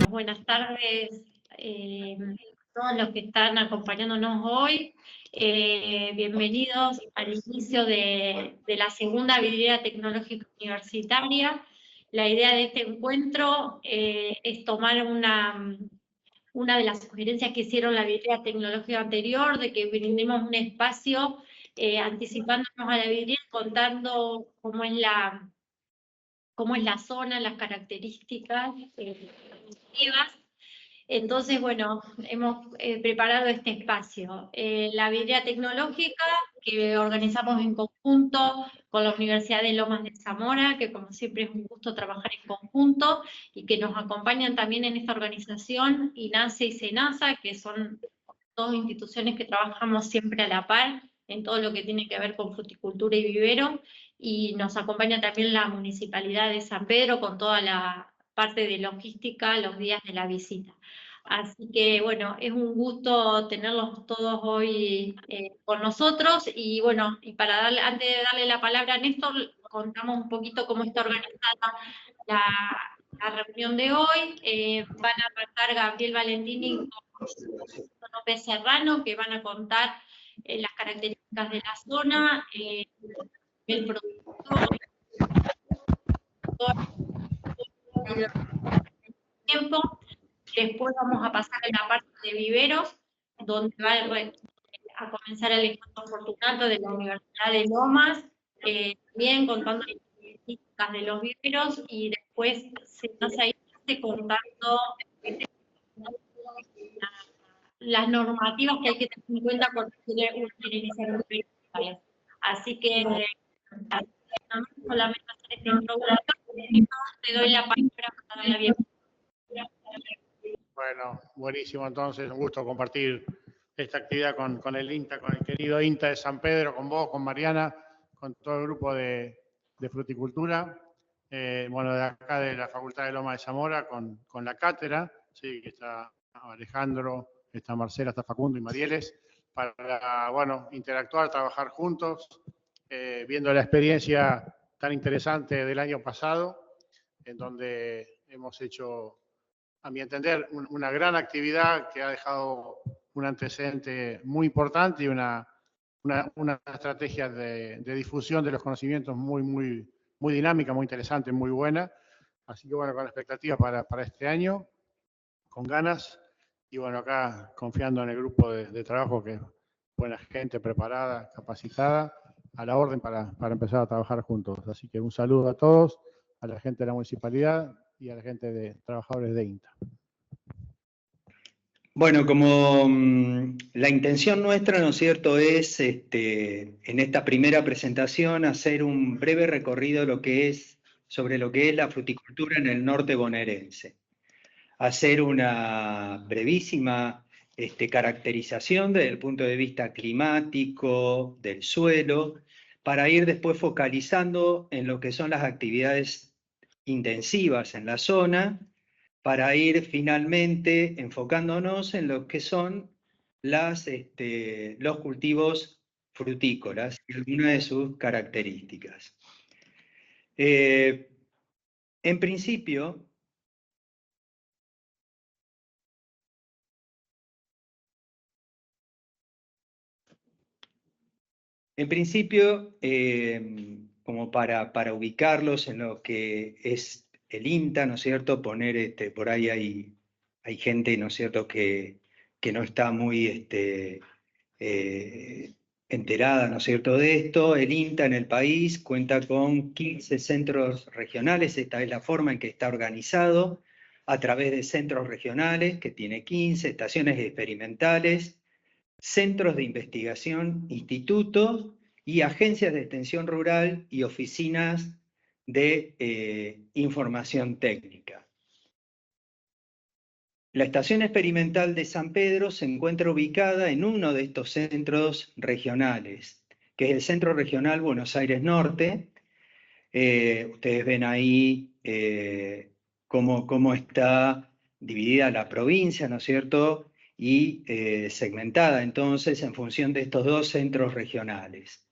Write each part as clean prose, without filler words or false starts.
Buenas tardes a todos los que están acompañándonos hoy. Bienvenidos al inicio de la segunda vidriera tecnológica universitaria. La idea de este encuentro es tomar una de las sugerencias que hicieron la vidriera tecnológica anterior, de que brindemos un espacio anticipándonos a la vidriera, contando cómo es la zona, las características productivas. Entonces, bueno, hemos preparado este espacio. La vidriera tecnológica, que organizamos en conjunto con la Universidad de Lomas de Zamora, que como siempre es un gusto trabajar en conjunto, y que nos acompañan también en esta organización, INASE y SENASA, que son dos instituciones que trabajamos siempre a la par en todo lo que tiene que ver con fruticultura y vivero, y nos acompaña también la Municipalidad de San Pedro con toda la parte de logística los días de la visita. Así que bueno, es un gusto tenerlos todos hoy con nosotros, y bueno, y para darle, antes de darle la palabra a Néstor, contamos un poquito cómo está organizada la reunión de hoy. Van a pasar Gabriel Valentini y López Serrano, que van a contar las características de la zona, el producto, el tiempo. Después vamos a pasar a la parte de viveros, donde va a comenzar Alejandro Fortunato de la Universidad de Lomas, también contando las características de los viveros, y después se pasa a ir contando las normativas que hay que tener en cuenta cuando quiere iniciar un vivero. Así que solamente hacer esta introducción, te doy la palabra para dar la bienvenida. Bueno, buenísimo, entonces, un gusto compartir esta actividad con el INTA, con el querido INTA de San Pedro, con vos, con Mariana, con todo el grupo de fruticultura, bueno, de acá de la Facultad de Lomas de Zamora, con la cátedra, sí, que está Alejandro, está Marcela, está Facundo y Marieles, para, bueno, interactuar, trabajar juntos, viendo la experiencia tan interesante del año pasado, en donde hemos hecho, a mi entender, una gran actividad que ha dejado un antecedente muy importante y una estrategia de difusión de los conocimientos muy dinámica, muy interesante, muy buena. Así que bueno, con expectativas para este año, con ganas, y bueno, acá confiando en el grupo de trabajo, que es buena gente, preparada, capacitada, a la orden para empezar a trabajar juntos. Así que un saludo a todos, a la gente de la municipalidad y a la gente de trabajadores de INTA. Bueno, como la intención nuestra, ¿no es cierto?, es en esta primera presentación hacer un breve recorrido sobre lo que es la fruticultura en el norte bonaerense. Hacer una brevísima caracterización desde el punto de vista climático, del suelo, para ir después focalizando en lo que son las actividades intensivas en la zona, para ir finalmente enfocándonos en lo que son los cultivos frutícolas y algunas de sus características. En principio, como para ubicarlos en lo que es el INTA, ¿no es cierto? Poner, por ahí hay gente, ¿no es cierto?, que no está muy enterada, ¿no es cierto?, de esto. El INTA en el país cuenta con 15 centros regionales, esta es la forma en que está organizado, a través de centros regionales, que tiene 15, estaciones experimentales, centros de investigación, institutos y agencias de extensión rural y oficinas de información técnica. La estación experimental de San Pedro se encuentra ubicada en uno de estos centros regionales, que es el Centro Regional Buenos Aires Norte. Ustedes ven ahí cómo está dividida la provincia, ¿no es cierto?, y segmentada entonces en función de estos dos centros regionales.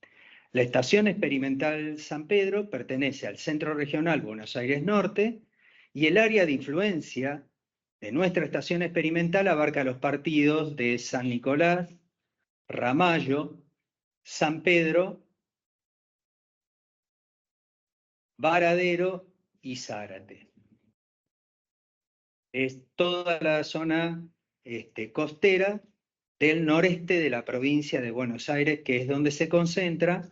La Estación Experimental San Pedro pertenece al Centro Regional Buenos Aires Norte y el área de influencia de nuestra estación experimental abarca los partidos de San Nicolás, Ramallo, San Pedro, Varadero y Zárate. Es toda la zona costera del noreste de la provincia de Buenos Aires, que es donde se concentra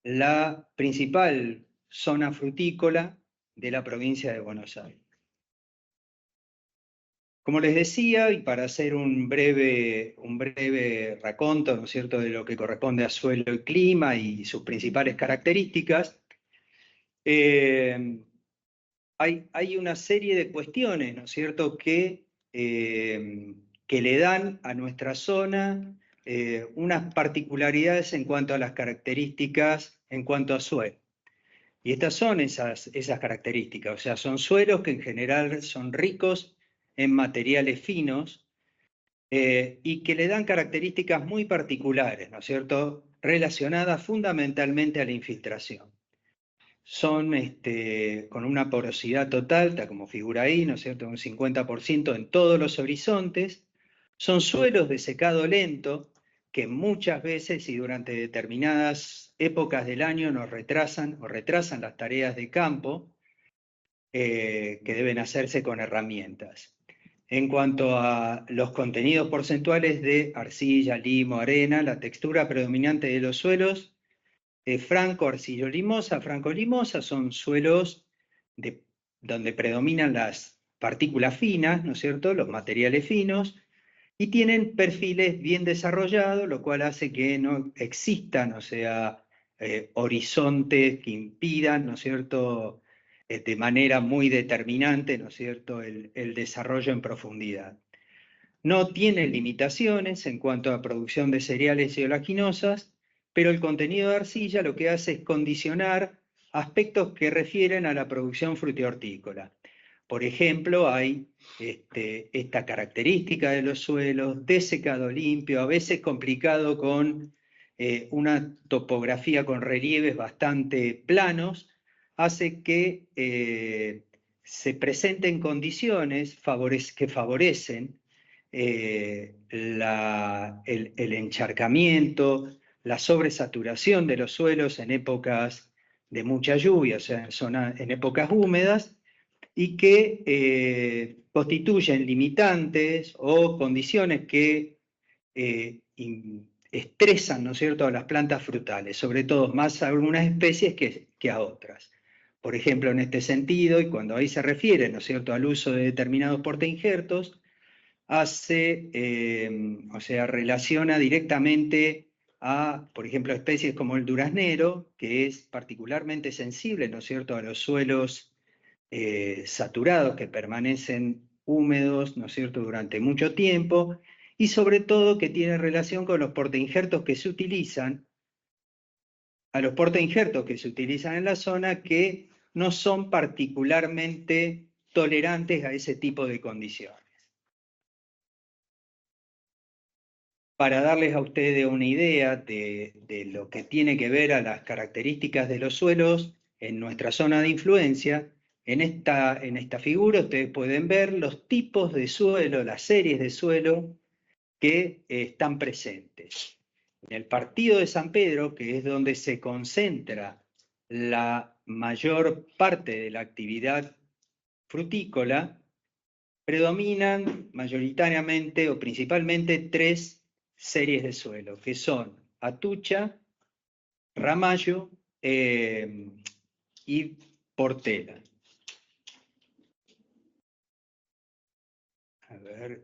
la principal zona frutícola de la provincia de Buenos Aires. Como les decía, y para hacer un breve raconto, ¿no es cierto?, de lo que corresponde a suelo y clima y sus principales características, hay una serie de cuestiones, ¿no es cierto?, que le dan a nuestra zona unas particularidades en cuanto a las características en cuanto a suelo. Y estas son esas características, o sea, son suelos que en general son ricos en materiales finos y que le dan características muy particulares, ¿no es cierto?, relacionadas fundamentalmente a la infiltración. Son con una porosidad total, tal como figura ahí, ¿no es cierto?, un 50% en todos los horizontes. Son suelos de secado lento que muchas veces y durante determinadas épocas del año nos retrasan las tareas de campo que deben hacerse con herramientas. En cuanto a los contenidos porcentuales de arcilla, limo, arena, la textura predominante de los suelos franco-arcillo-limosa, franco-limosa, son suelos donde predominan las partículas finas, ¿no es cierto?, los materiales finos, y tienen perfiles bien desarrollados, lo cual hace que no existan, o sea, horizontes que impidan, ¿no es cierto?, de manera muy determinante, ¿no es cierto?, el desarrollo en profundidad. No tienen limitaciones en cuanto a producción de cereales y oleaginosas, pero el contenido de arcilla lo que hace es condicionar aspectos que refieren a la producción frutihortícola. Por ejemplo, hay esta característica de los suelos, de secado limpio, a veces complicado con una topografía con relieves bastante planos, hace que se presenten condiciones que favorecen el encharcamiento, la sobresaturación de los suelos en épocas de mucha lluvia, o sea, en épocas húmedas, y que constituyen limitantes o condiciones que estresan, ¿no es cierto?, a las plantas frutales, sobre todo más a algunas especies que a otras. Por ejemplo, en este sentido, y cuando ahí se refiere, ¿no es cierto?, al uso de determinados portainjertos, relaciona directamente a, por ejemplo, especies como el duraznero, que es particularmente sensible, ¿no es cierto?, a los suelos saturados que permanecen húmedos, ¿no es cierto?, durante mucho tiempo, y sobre todo que tiene relación con los portainjertos que se utilizan, en la zona que no son particularmente tolerantes a ese tipo de condiciones. para darles a ustedes una idea de lo que tiene que ver a las características de los suelos en nuestra zona de influencia. En esta figura ustedes pueden ver los tipos de suelo, las series de suelo que están presentes. En el partido de San Pedro, que es donde se concentra la mayor parte de la actividad frutícola, predominan mayoritariamente o principalmente 3 series de suelo, que son Atucha, Ramallo y Portela. A ver.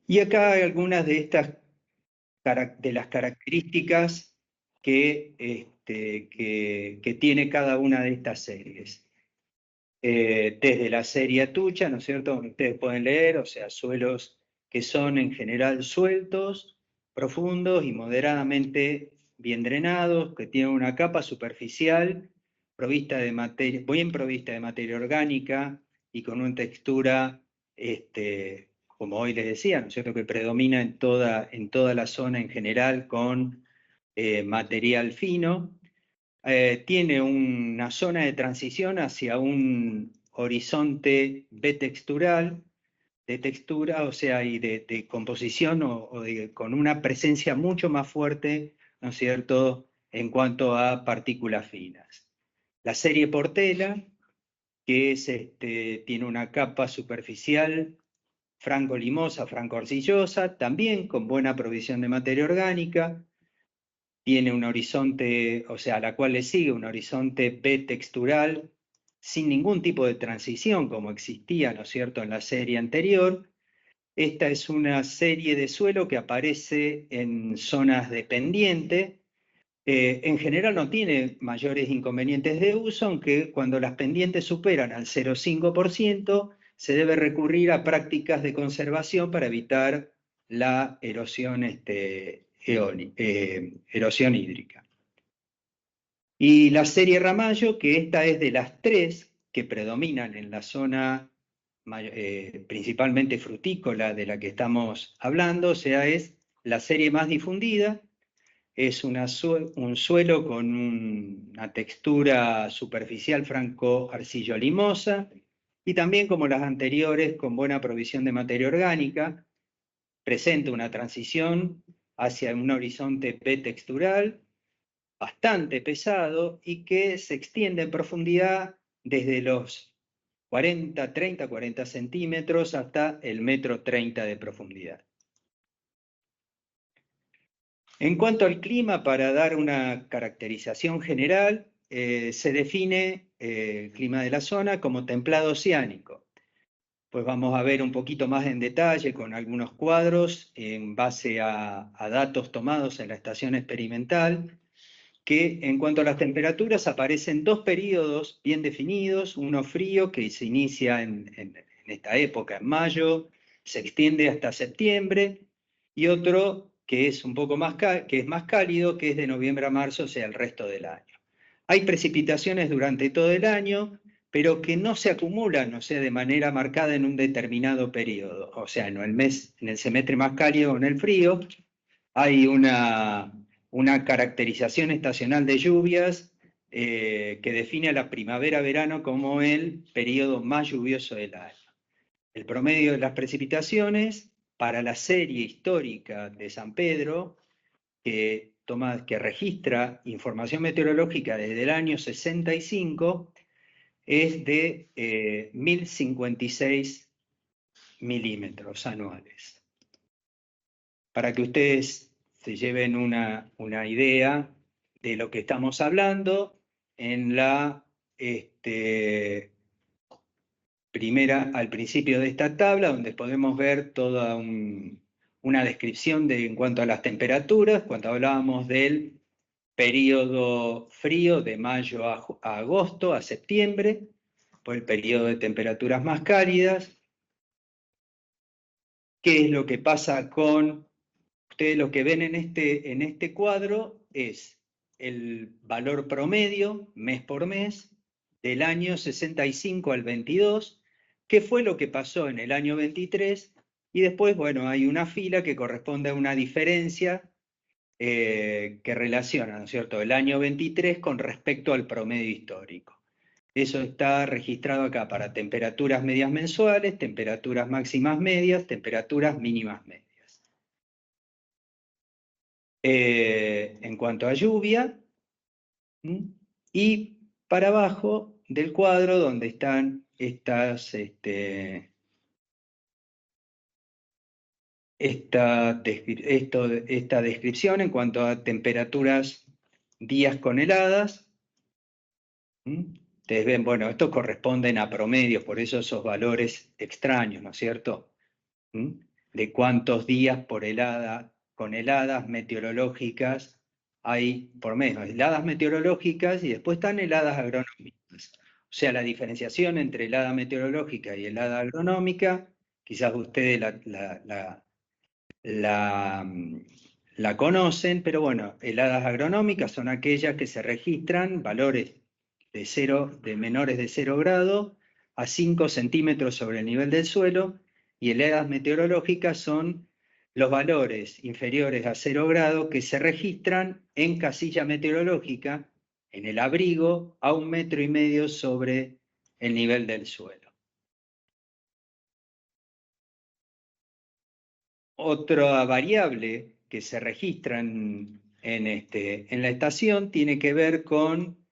Y acá hay algunas de las características que tiene cada una de estas series. Desde la serie Atucha, ¿no es cierto? Ustedes pueden leer, o sea, suelos que son en general sueltos, profundos y moderadamente bien drenados, que tienen una capa superficial bien provista de materia orgánica y con una textura, como hoy les decía, ¿no es cierto?, que predomina en toda la zona en general con material fino. Tiene una zona de transición hacia un horizonte bitextural, de textura, o sea, y de composición con una presencia mucho más fuerte, ¿no es cierto?, en cuanto a partículas finas. La serie Portela, que tiene una capa superficial franco-limosa, franco-arcillosa, también con buena provisión de materia orgánica, tiene un horizonte, o sea, a la cual le sigue un horizonte B-textural, sin ningún tipo de transición como existía, ¿no es cierto?, en la serie anterior. Esta es una serie de suelo que aparece en zonas de pendiente. En general no tiene mayores inconvenientes de uso, aunque cuando las pendientes superan al 0,5%, se debe recurrir a prácticas de conservación para evitar la erosión erosión hídrica. Y la serie Ramallo, que esta es de las 3 que predominan en la zona principalmente frutícola de la que estamos hablando, o sea, es la serie más difundida, es un suelo con una textura superficial franco-arcillo-limosa, y también como las anteriores, con buena provisión de materia orgánica, presenta una transición hacia un horizonte B-textural bastante pesado y que se extiende en profundidad desde los 30-40 centímetros hasta el 1,30 m de profundidad. En cuanto al clima, para dar una caracterización general, se define el clima de la zona como templado oceánico. Pues vamos a ver un poquito más en detalle con algunos cuadros en base a datos tomados en la estación experimental, que en cuanto a las temperaturas aparecen 2 periodos bien definidos, uno frío que se inicia en esta época, en mayo, se extiende hasta septiembre, y otro que es un poco más cálido, que es de noviembre a marzo, o sea, el resto del año. Hay precipitaciones durante todo el año, pero que no se acumulan, o sea, de manera marcada en un determinado periodo. O sea, en el semestre más cálido o en el frío, hay una caracterización estacional de lluvias que define a la primavera-verano como el periodo más lluvioso del año. El promedio de las precipitaciones para la serie histórica de San Pedro, que registra información meteorológica desde el año 65, es de 1.056 milímetros anuales. Para que ustedes se lleven una idea de lo que estamos hablando, en la al principio de esta tabla, donde podemos ver toda una descripción en cuanto a las temperaturas, cuando hablábamos del periodo frío de mayo a agosto, a septiembre, por el periodo de temperaturas más cálidas. ¿Qué es lo que pasa con ustedes? Lo que ven en este cuadro es el valor promedio, mes por mes, del año 65 al 22, qué fue lo que pasó en el año 23, y después, bueno, hay una fila que corresponde a una diferencia que relaciona, ¿no es cierto?, el año 23 con respecto al promedio histórico. Eso está registrado acá para temperaturas medias mensuales, temperaturas máximas medias, temperaturas mínimas medias. En cuanto a lluvia, y para abajo del cuadro donde están esta descripción en cuanto a temperaturas días con heladas. Ustedes ven, bueno, estos corresponden a promedios, por eso esos valores extraños, ¿no es cierto? De cuántos días por helada, con heladas meteorológicas hay por mes. Heladas meteorológicas y después están heladas agronómicas. O sea, la diferenciación entre helada meteorológica y helada agronómica, quizás ustedes la conocen, pero bueno, heladas agronómicas son aquellas que se registran valores de menores de 0 grado a 5 centímetros sobre el nivel del suelo, y heladas meteorológicas son los valores inferiores a 0 grado que se registran en casilla meteorológica, en el abrigo, a 1,5 metros sobre el nivel del suelo. Otra variable que se registra en la estación tiene que ver con,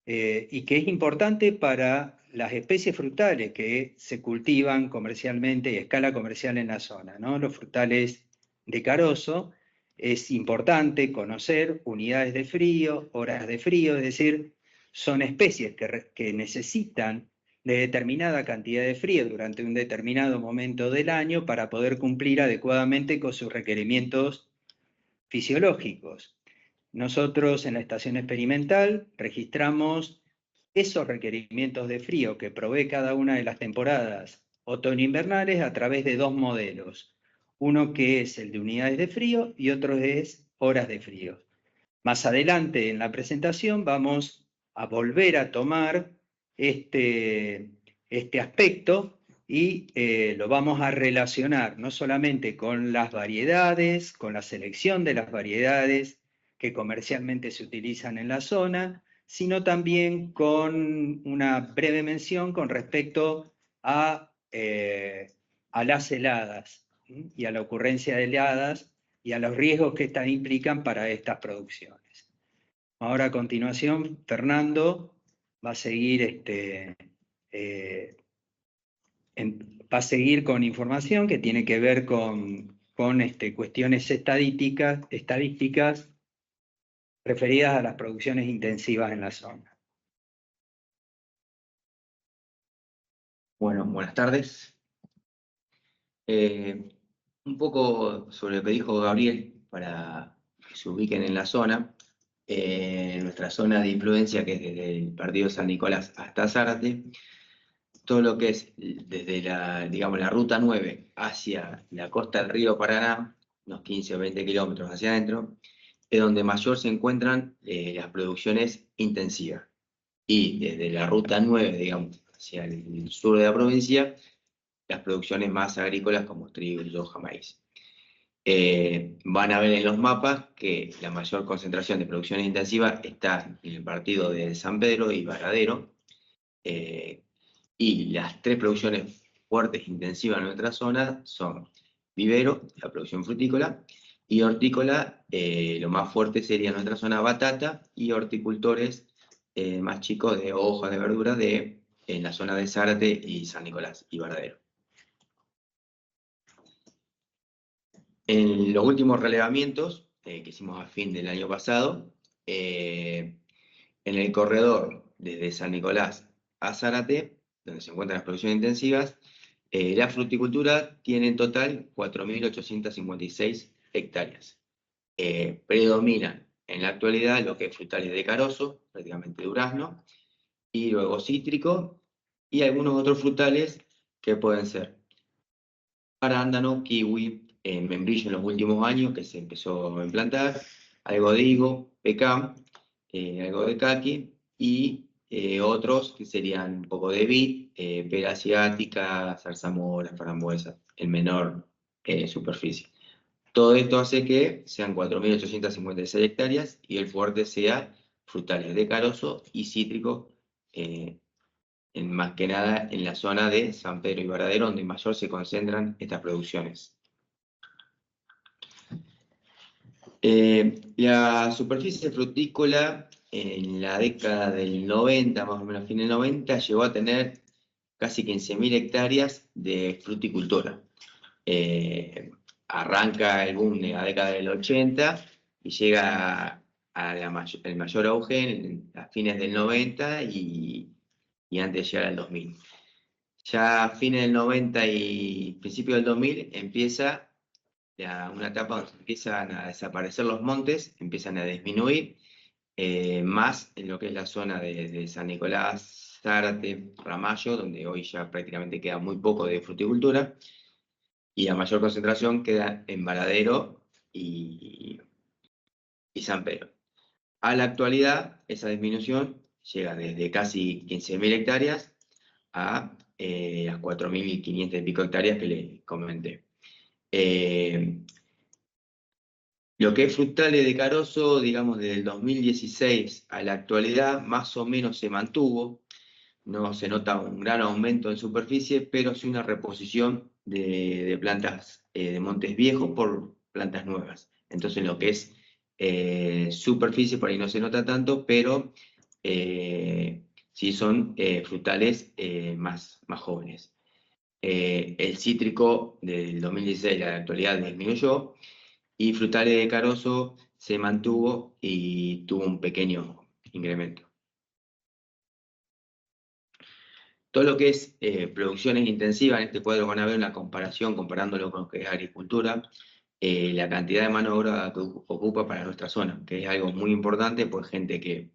y que es importante para las especies frutales que se cultivan comercialmente y a escala comercial en la zona, ¿no? Los frutales de carozo, es importante conocer unidades de frío, horas de frío, es decir, son especies que necesitan de determinada cantidad de frío durante un determinado momento del año para poder cumplir adecuadamente con sus requerimientos fisiológicos. Nosotros en la estación experimental registramos esos requerimientos de frío que provee cada una de las temporadas otoño-invernales a través de 2 modelos. Uno que es el de unidades de frío y otro es horas de frío. Más adelante en la presentación vamos a volver a tomar este aspecto y lo vamos a relacionar no solamente con las variedades, con la selección de las variedades que comercialmente se utilizan en la zona, sino también con una breve mención con respecto a las heladas y a la ocurrencia de heladas y a los riesgos que estas implican para estas producciones. Ahora a continuación, Fernando va a seguir, va a seguir con información que tiene que ver con cuestiones estadísticas referidas a las producciones intensivas en la zona. Bueno, buenas tardes. Un poco sobre lo que dijo Gabriel, para que se ubiquen en la zona. Nuestra zona de influencia, que es desde el partido San Nicolás hasta Zárate, todo lo que es desde la ruta 9 hacia la costa del río Paraná, unos 15 o 20 kilómetros hacia adentro, es donde mayor se encuentran las producciones intensivas. Y desde la ruta 9, digamos, hacia el sur de la provincia, las producciones más agrícolas como trigo, soja, maíz. Van a ver en los mapas que la mayor concentración de producciones intensivas está en el partido de San Pedro y Varadero, y las 3 producciones fuertes intensivas en nuestra zona son vivero, la producción frutícola, y hortícola. Lo más fuerte sería en nuestra zona batata, y horticultores más chicos de hojas de verdura en la zona de Zárate y San Nicolás y Varadero. En los últimos relevamientos que hicimos a fin del año pasado, en el corredor desde San Nicolás a Zárate, donde se encuentran las producciones intensivas, la fruticultura tiene en total 4.856 hectáreas. Predominan en la actualidad lo que es frutales de carozo, prácticamente durazno, y luego cítrico, y algunos otros frutales que pueden ser arándano, kiwi, membrillo en los últimos años que se empezó a implantar, algo de higo, pecan, algo de caqui y otros que serían un poco de vid, pera asiática, zarzamora, frambuesa, en menor superficie. Todo esto hace que sean 4.856 hectáreas y el fuerte sea frutales de carozo y cítricos, más que nada en la zona de San Pedro y Varadero, donde mayor se concentran estas producciones. La superficie frutícola en la década del 90, más o menos fin del 90, llegó a tener casi 15.000 hectáreas de fruticultura. Arranca el boom de la década del 80 y llega el mayor auge a fines del 90 y antes de llegar al 2000. Ya a fines del 90 y principios del 2000 empieza una etapa donde empiezan a desaparecer los montes, empiezan a disminuir, más en lo que es la zona de San Nicolás, Zárate, Ramallo, donde hoy ya prácticamente queda muy poco de fruticultura, y la mayor concentración queda en Varadero y San Pedro. A la actualidad, esa disminución llega desde casi 15.000 hectáreas a las 4.500 y pico hectáreas que les comenté. Lo que es frutales de carozo, digamos, desde el 2016 a la actualidad, más o menos se mantuvo. No se nota un gran aumento en superficie, pero sí una reposición de plantas de montes viejos por plantas nuevas. Entonces, lo que es superficie, por ahí no se nota tanto, pero sí son frutales más jóvenes. El cítrico del 2016 a la actualidad disminuyó, y frutales de carozo se mantuvo y tuvo un pequeño incremento. Todo lo que es producciones intensivas, en este cuadro van a ver una comparación, comparándolo con lo que es agricultura, la cantidad de mano de obra que ocupa para nuestra zona, que es algo muy importante, pues gente que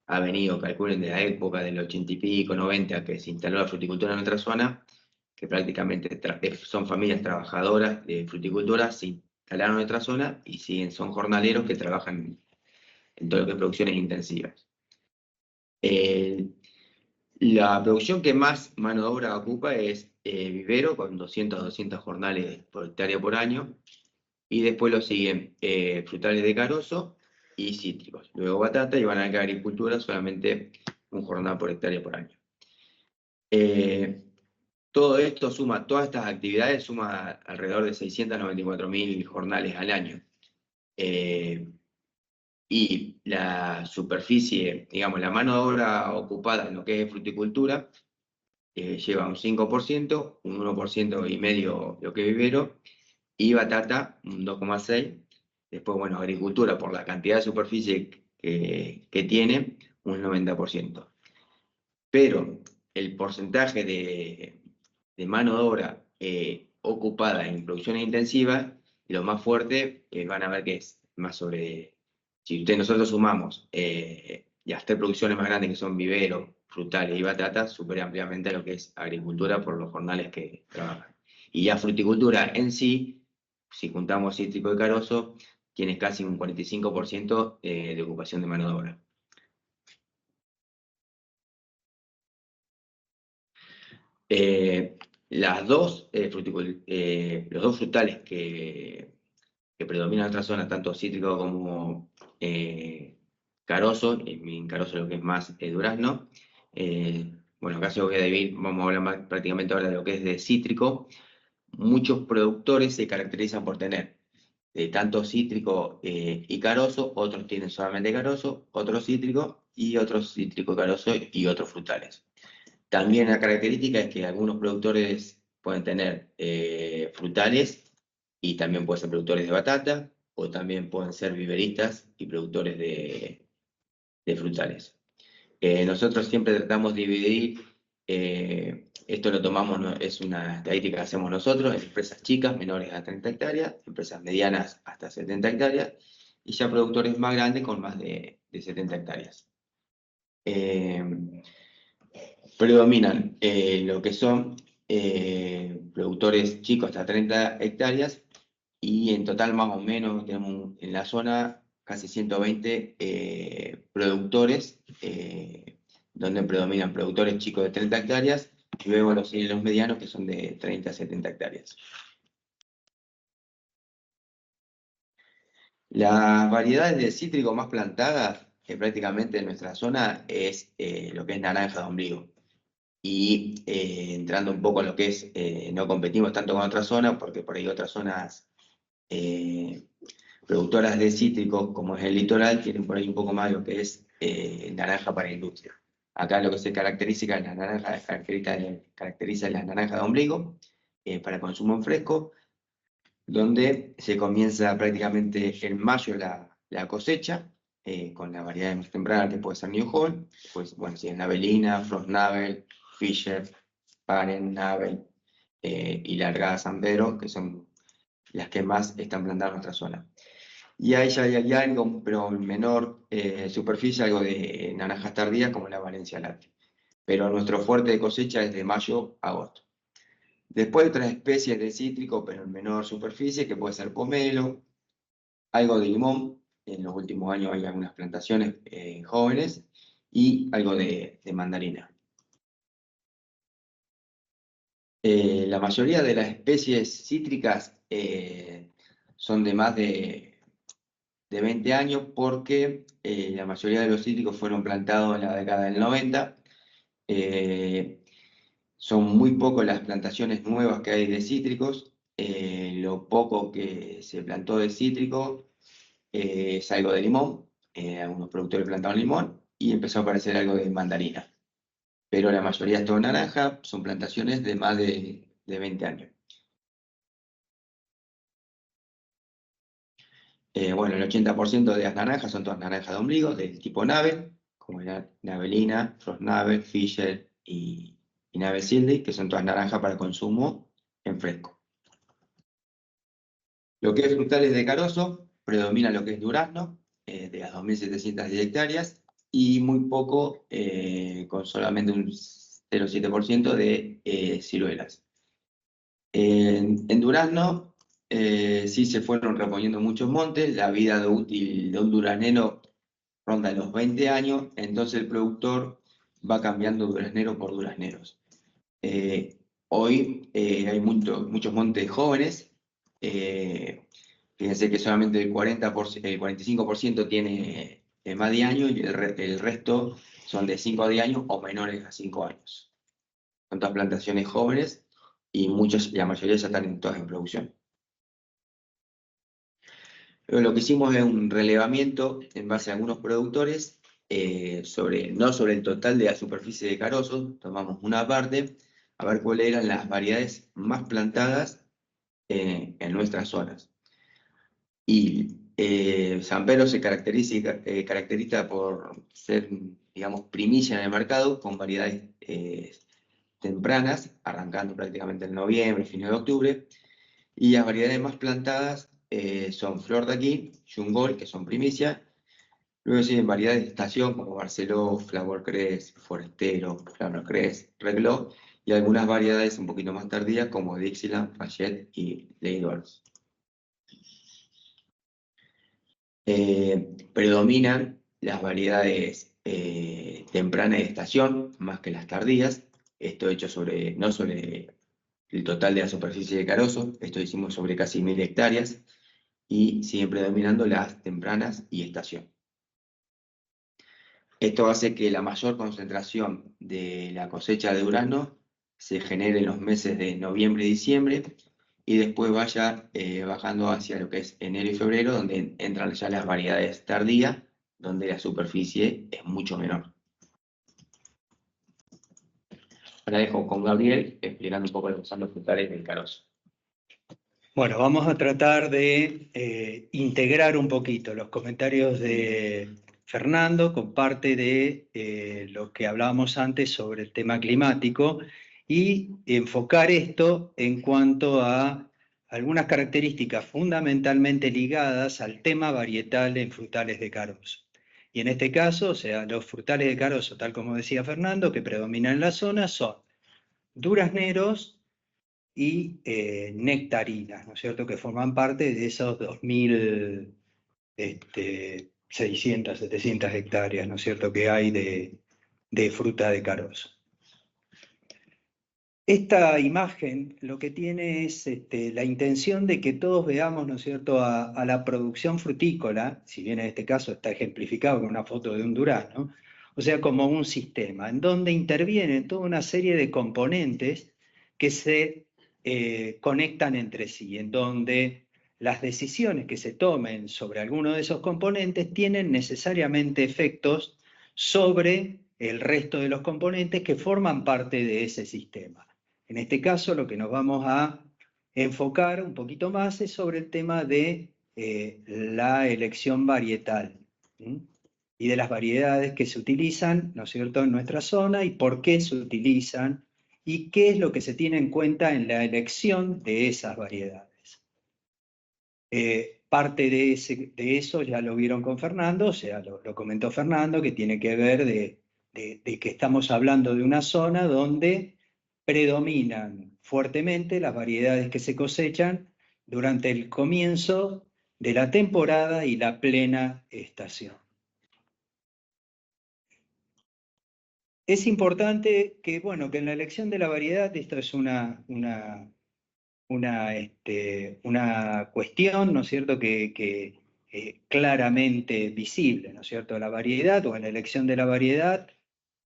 ha venido, calculen, de la época del 80 y pico, 90, que se instaló la fruticultura en nuestra zona, que prácticamente son familias trabajadoras de fruticultura, se instalaron en nuestra zona y son jornaleros que trabajan en todo lo que es producciones intensivas. La producción que más mano de obra ocupa es vivero, con 200 jornales por hectárea por año, y después lo siguen frutales de carozo y cítricos. Luego batata, y van a la agricultura solamente un jornal por hectárea por año. Todo esto suma, todas estas actividades suma alrededor de 694.000 jornales al año. Y la superficie, digamos, la mano de obra ocupada en lo que es fruticultura, lleva un 5%, un 1,5% lo que es vivero, y batata un 2,6%. Después, bueno, agricultura, por la cantidad de superficie que tiene, un 90%. Pero el porcentaje de mano de obra ocupada en producciones intensivas, lo más fuerte, van a ver que es más sobre, si nosotros sumamos las 3 producciones más grandes que son vivero, frutales y batata, supera ampliamente lo que es agricultura por los jornales que trabajan. Y ya fruticultura en sí, si juntamos cítrico y carozo, tiene casi un 45% de ocupación de mano de obra. Los dos frutales que predominan en nuestra zona, tanto cítrico como carozo, en carozo lo que es más durazno. Bueno, acá se voy a dividir, vamos a hablar prácticamente ahora de lo que es de cítrico. Muchos productores se caracterizan por tener tanto cítrico y carozo, otros tienen solamente carozo, otros cítrico y otros cítrico, carozo y otros frutales. También la característica es que algunos productores pueden tener frutales y también pueden ser productores de batata, o también pueden ser viveristas y productores de frutales. Nosotros siempre tratamos de dividir, esto lo tomamos, es una estadística que hacemos nosotros, en empresas chicas menores a 30 hectáreas, empresas medianas hasta 70 hectáreas, y ya productores más grandes con más de 70 hectáreas. Predominan lo que son productores chicos hasta 30 hectáreas, y en total más o menos tenemos en la zona casi 120 productores donde predominan productores chicos de 30 hectáreas, y luego los medianos, que son de 30 a 70 hectáreas. Las variedades de cítrico más plantadas prácticamente en nuestra zona es lo que es naranja de ombligo. Y entrando un poco en lo que es, no competimos tanto con otras zonas, porque por ahí otras zonas productoras de cítricos, como es el litoral, tienen por ahí un poco más lo que es naranja para industria. Acá lo que se caracteriza es la naranja, caracteriza la naranja de ombligo para consumo en fresco, donde se comienza prácticamente en mayo la cosecha, con la variedad más temprana que puede ser New Holland, pues bueno, si es Navelina, Frostnavel, Fisher, Paren, Navel y Largada San Pedro, que son las que más están plantadas en nuestra zona. Y ahí ya hay algo, pero en menor superficie, algo de naranjas tardías como la Valencia Latte. Pero nuestro fuerte de cosecha es de mayo a agosto. Después otras especies de cítrico, pero en menor superficie, que puede ser pomelo, algo de limón. En los últimos años hay algunas plantaciones jóvenes y algo de mandarina. La mayoría de las especies cítricas son de más de 20 años porque la mayoría de los cítricos fueron plantados en la década del 90. Son muy pocas las plantaciones nuevas que hay de cítricos. Lo poco que se plantó de cítrico es algo de limón. Algunos productores plantaron limón y empezó a aparecer algo de mandarina. Pero la mayoría es todo naranja, son plantaciones de más de 20 años. Bueno, el 80% de las naranjas son todas naranjas de ombligo, del tipo Navel, como la Navelina, Frostnavel, Fisher y Navel Sildy, que son todas naranjas para consumo en fresco. Lo que es frutales de carozo, predomina lo que es durazno, de las 2.710 hectáreas, y muy poco, con solamente un 0,7% de ciruelas. En durazno sí se fueron reponiendo muchos montes, la vida útil de un duraznero ronda los 20 años, entonces el productor va cambiando duraznero por durazneros. Hoy hay muchos montes jóvenes, fíjense que solamente el 45% tiene más de años y el resto son de 5 a 10 años o menores a 5 años. Son todas plantaciones jóvenes y la mayoría ya están todas en producción. Luego lo que hicimos es un relevamiento en base a algunos productores, no sobre el total de la superficie de carozo, tomamos una parte, a ver cuáles eran las variedades más plantadas en nuestras zonas. Y San Pedro se caracteriza por ser, digamos, primicia en el mercado, con variedades tempranas, arrancando prácticamente en noviembre, fines de octubre, y las variedades más plantadas son Flor de Aquí, Jungol, que son primicia, luego siguen variedades de estación como Barceló, Flower Crest, Forestero, Flower Crest, Regló, y algunas variedades un poquito más tardías como Dixieland, Fayette y Ladybirds. Predominan las variedades tempranas de estación más que las tardías. Esto hecho no sobre el total de la superficie de carozo, esto hicimos sobre casi 1.000 hectáreas, y siguen predominando las tempranas y estación. Esto hace que la mayor concentración de la cosecha de durazno se genere en los meses de noviembre y diciembre, y después vaya bajando hacia lo que es enero y febrero, donde entran ya las variedades tardías, donde la superficie es mucho menor. Ahora dejo con Gabriel explicando un poco lo que son los frutales del carozo. Bueno, vamos a tratar de integrar un poquito los comentarios de Fernando con parte de lo que hablábamos antes sobre el tema climático y enfocar esto en cuanto a algunas características fundamentalmente ligadas al tema varietal en frutales de carozo. Y en este caso, o sea, los frutales de carozo, tal como decía Fernando, que predominan en la zona son durazneros y nectarinas, ¿no es cierto?, que forman parte de esos 2.600, 700 hectáreas, ¿no es cierto?, que hay de de fruta de carozo. Esta imagen lo que tiene es la intención de que todos veamos, ¿no es cierto?, a la producción frutícola, si bien en este caso está ejemplificado con una foto de un durazno, o sea, como un sistema, en donde intervienen toda una serie de componentes que se conectan entre sí, en donde las decisiones que se tomen sobre alguno de esos componentes tienen necesariamente efectos sobre el resto de los componentes que forman parte de ese sistema. En este caso, lo que nos vamos a enfocar un poquito más es sobre el tema de la elección varietal, ¿sí? Y de las variedades que se utilizan, ¿no es cierto?, en nuestra zona y por qué se utilizan y qué es lo que se tiene en cuenta en la elección de esas variedades. Parte de eso ya lo vieron con Fernando, o sea, lo comentó Fernando, que tiene que ver de que estamos hablando de una zona donde predominan fuertemente las variedades que se cosechan durante el comienzo de la temporada y la plena estación. Es importante que, bueno, que en la elección de la variedad, esto es una cuestión, ¿no es cierto?, que claramente visible, ¿no es cierto?, la variedad o la elección de la variedad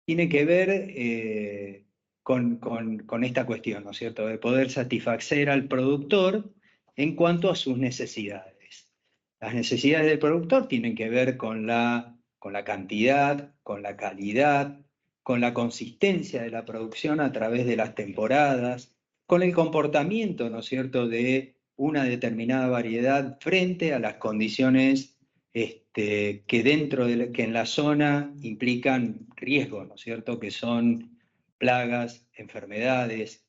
tiene que ver con esta cuestión, ¿no es cierto?, de poder satisfacer al productor en cuanto a sus necesidades. Las necesidades del productor tienen que ver con la cantidad, con la calidad, con la consistencia de la producción a través de las temporadas, con el comportamiento, ¿no es cierto?, de una determinada variedad frente a las condiciones que que en la zona implican riesgos, ¿no es cierto?, que son plagas, enfermedades,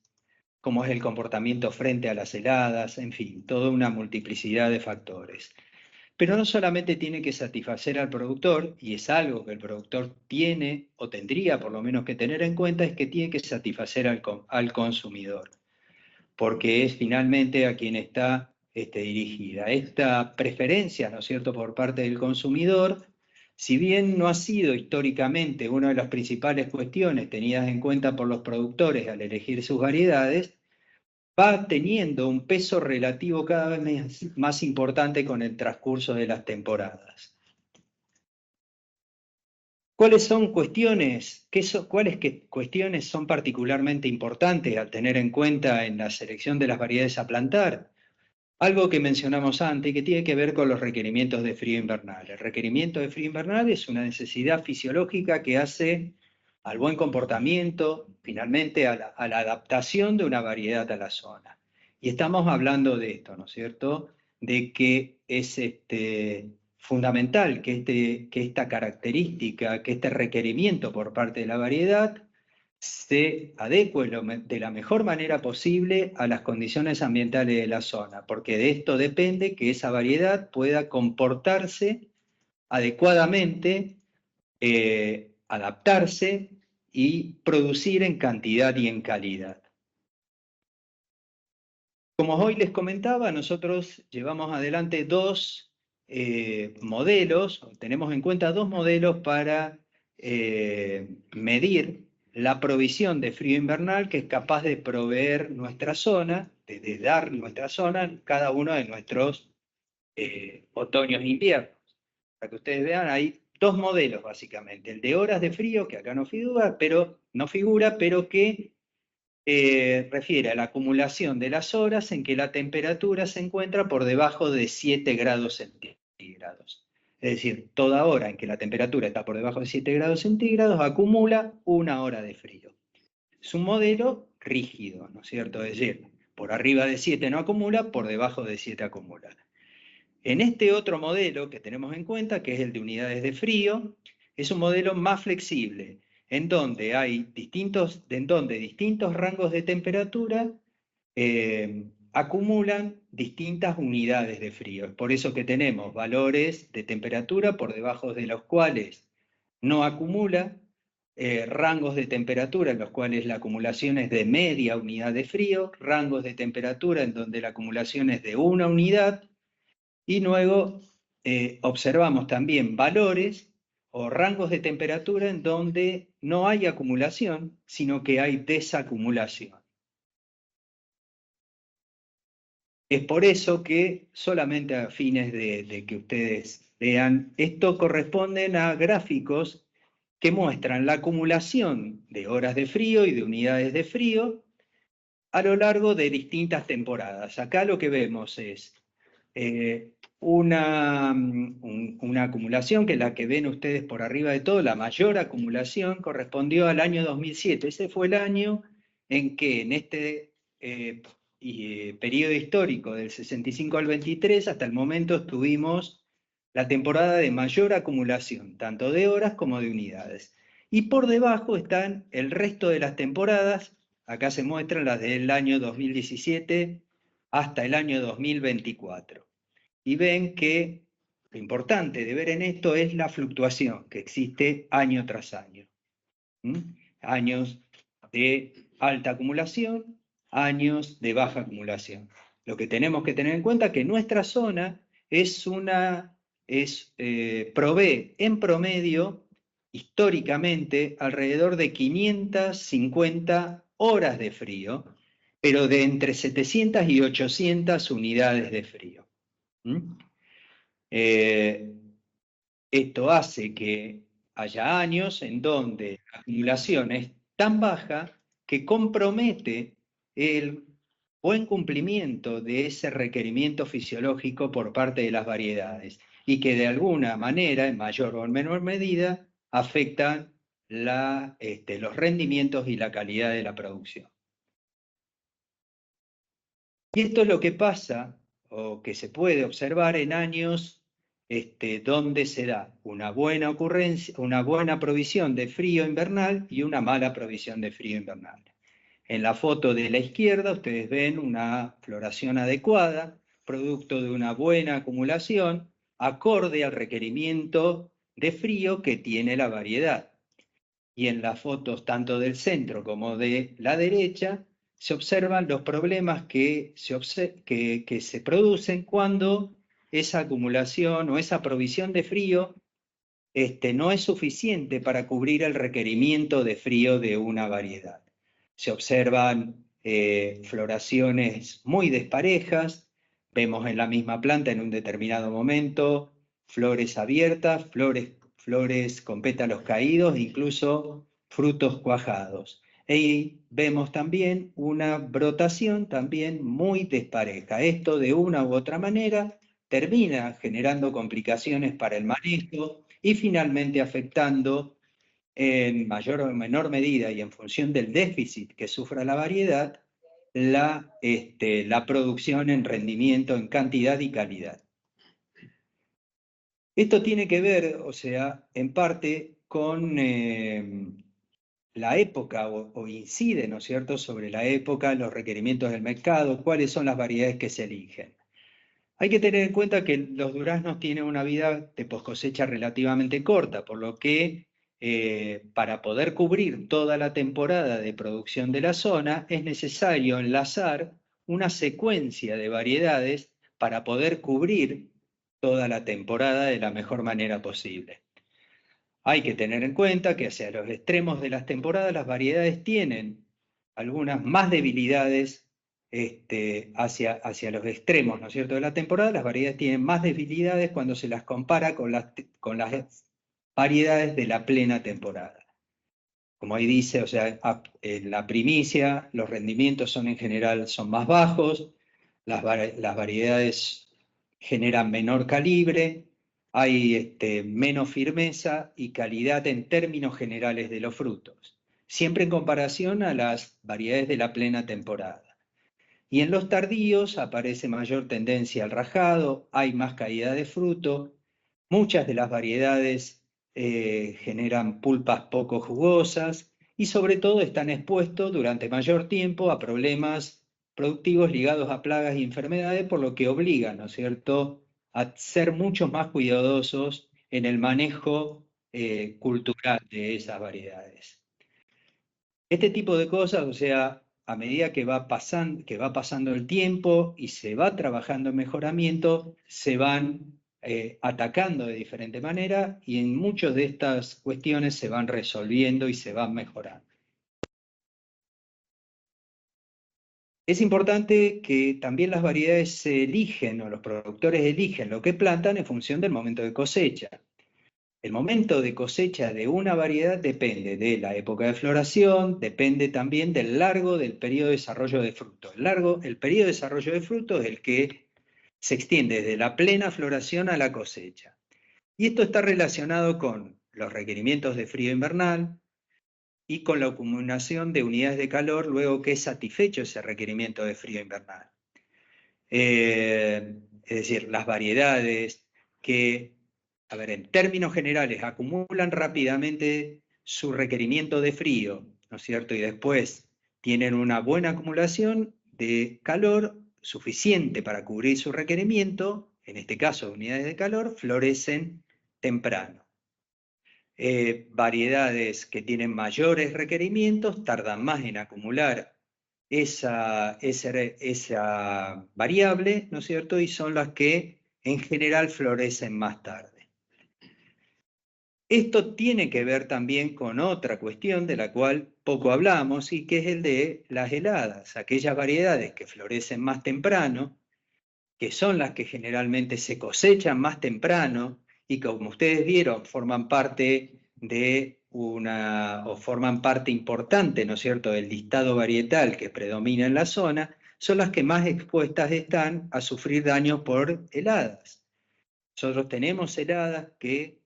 cómo es el comportamiento frente a las heladas, en fin, toda una multiplicidad de factores. Pero no solamente tiene que satisfacer al productor, y es algo que el productor tiene o tendría por lo menos que tener en cuenta, es que tiene que satisfacer al consumidor, porque es finalmente a quien está dirigida. Esta preferencia, ¿no es cierto?, por parte del consumidor, si bien no ha sido históricamente una de las principales cuestiones tenidas en cuenta por los productores al elegir sus variedades, va teniendo un peso relativo cada vez más importante con el transcurso de las temporadas. ¿Cuáles son cuestiones, cuáles cuestiones son particularmente importantes a tener en cuenta en la selección de las variedades a plantar? Algo que mencionamos antes, que tiene que ver con los requerimientos de frío invernal. El requerimiento de frío invernal es una necesidad fisiológica que hace al buen comportamiento, finalmente a la adaptación de una variedad a la zona. Y estamos hablando de esto, ¿no es cierto?, de que es fundamental que esta característica, que este requerimiento por parte de la variedad se adecue de la mejor manera posible a las condiciones ambientales de la zona, porque de esto depende que esa variedad pueda comportarse adecuadamente, adaptarse y producir en cantidad y en calidad. Como hoy les comentaba, nosotros llevamos adelante dos modelos, tenemos en cuenta dos modelos para medir la provisión de frío invernal que es capaz de proveer nuestra zona, de dar nuestra zona, cada uno de nuestros otoños e inviernos. Para que ustedes vean, hay dos modelos básicamente, el de horas de frío, que acá no figura, pero que refiere a la acumulación de las horas en que la temperatura se encuentra por debajo de 7 grados centígrados. Es decir, toda hora en que la temperatura está por debajo de 7 grados centígrados acumula una hora de frío. Es un modelo rígido, ¿no es cierto? Es decir, por arriba de 7 no acumula, por debajo de 7 acumula. En este otro modelo que tenemos en cuenta, que es el de unidades de frío, es un modelo más flexible, en donde hay distintos rangos de temperatura acumulan distintas unidades de frío. Es por eso que tenemos valores de temperatura por debajo de los cuales no acumula, rangos de temperatura en los cuales la acumulación es de media unidad de frío, rangos de temperatura en donde la acumulación es de una unidad, y luego observamos también valores o rangos de temperatura en donde no hay acumulación, sino que hay desacumulación. Es por eso que solamente a fines de que ustedes vean, esto corresponden a gráficos que muestran la acumulación de horas de frío y de unidades de frío a lo largo de distintas temporadas. Acá lo que vemos es una acumulación, que es la que ven ustedes por arriba de todo. La mayor acumulación correspondió al año 2007. Ese fue el año en que en este periodo histórico del 65 al 23, hasta el momento tuvimos la temporada de mayor acumulación, tanto de horas como de unidades. Y por debajo están el resto de las temporadas. Acá se muestran las del año 2017 hasta el año 2024. Y ven que lo importante de ver en esto es la fluctuación que existe año tras año. Años de alta acumulación, años de baja acumulación. Lo que tenemos que tener en cuenta es que nuestra zona provee en promedio, históricamente, alrededor de 550 horas de frío, pero de entre 700 y 800 unidades de frío. Esto hace que haya años en donde la acumulación es tan baja que compromete el buen cumplimiento de ese requerimiento fisiológico por parte de las variedades y que de alguna manera, en mayor o en menor medida, afectan los rendimientos y la calidad de la producción. Y esto es lo que pasa o que se puede observar en años donde se da una buena provisión de frío invernal y una mala provisión de frío invernal. En la foto de la izquierda ustedes ven una floración adecuada, producto de una buena acumulación, acorde al requerimiento de frío que tiene la variedad. Y en las fotos tanto del centro como de la derecha se observan los problemas que se producen cuando esa acumulación o esa provisión de frío no es suficiente para cubrir el requerimiento de frío de una variedad. Se observan floraciones muy desparejas, vemos en la misma planta en un determinado momento flores abiertas, flores con pétalos caídos, incluso frutos cuajados. Y vemos también una brotación también muy despareja. Esto de una u otra manera termina generando complicaciones para el manejo y finalmente afectando en mayor o menor medida y en función del déficit que sufra la variedad, la producción en rendimiento, en cantidad y calidad. Esto tiene que ver, o sea, en parte con la época o incide, ¿no es cierto?, sobre la época, los requerimientos del mercado, cuáles son las variedades que se eligen. Hay que tener en cuenta que los duraznos tienen una vida de poscosecha relativamente corta, por lo que para poder cubrir toda la temporada de producción de la zona es necesario enlazar una secuencia de variedades para poder cubrir toda la temporada de la mejor manera posible. Hay que tener en cuenta que hacia los extremos de las temporadas las variedades tienen algunas más debilidades hacia los extremos, ¿no es cierto?, de la temporada. Las variedades tienen más debilidades cuando se las compara con las variedades de la plena temporada. Como ahí dice, o sea, en la primicia los rendimientos en general son más bajos, las variedades generan menor calibre, hay menos firmeza y calidad en términos generales de los frutos, siempre en comparación a las variedades de la plena temporada. Y en los tardíos aparece mayor tendencia al rajado, hay más calidad de fruto, muchas de las variedades generan pulpas poco jugosas y sobre todo están expuestos durante mayor tiempo a problemas productivos ligados a plagas y enfermedades, por lo que obligan, ¿no es cierto?, a ser mucho más cuidadosos en el manejo cultural de esas variedades. Este tipo de cosas, o sea, a medida que va pasando el tiempo y se va trabajando en mejoramiento, se van atacando de diferente manera, y en muchas de estas cuestiones se van resolviendo y se van mejorando. Es importante que también las variedades se eligen, o los productores eligen lo que plantan en función del momento de cosecha. El momento de cosecha de una variedad depende de la época de floración, depende también del largo del periodo de desarrollo de fruto. El periodo de desarrollo de fruto es el que se extiende desde la plena floración a la cosecha. Y esto está relacionado con los requerimientos de frío invernal y con la acumulación de unidades de calor luego que es satisfecho ese requerimiento de frío invernal. Es decir, las variedades que, a ver, en términos generales, acumulan rápidamente su requerimiento de frío, ¿no es cierto? Y después tienen una buena acumulación de calor suficiente para cubrir su requerimiento, en este caso unidades de calor, florecen temprano. Variedades que tienen mayores requerimientos tardan más en acumular esa variable, ¿no es cierto? Y son las que en general florecen más tarde. Esto tiene que ver también con otra cuestión de la cual poco hablamos y que es el de las heladas, aquellas variedades que florecen más temprano, que son las que generalmente se cosechan más temprano y que, como ustedes vieron, forman parte forman parte importante, ¿no es cierto?, del listado varietal que predomina en la zona, son las que más expuestas están a sufrir daños por heladas. Nosotros tenemos heladas que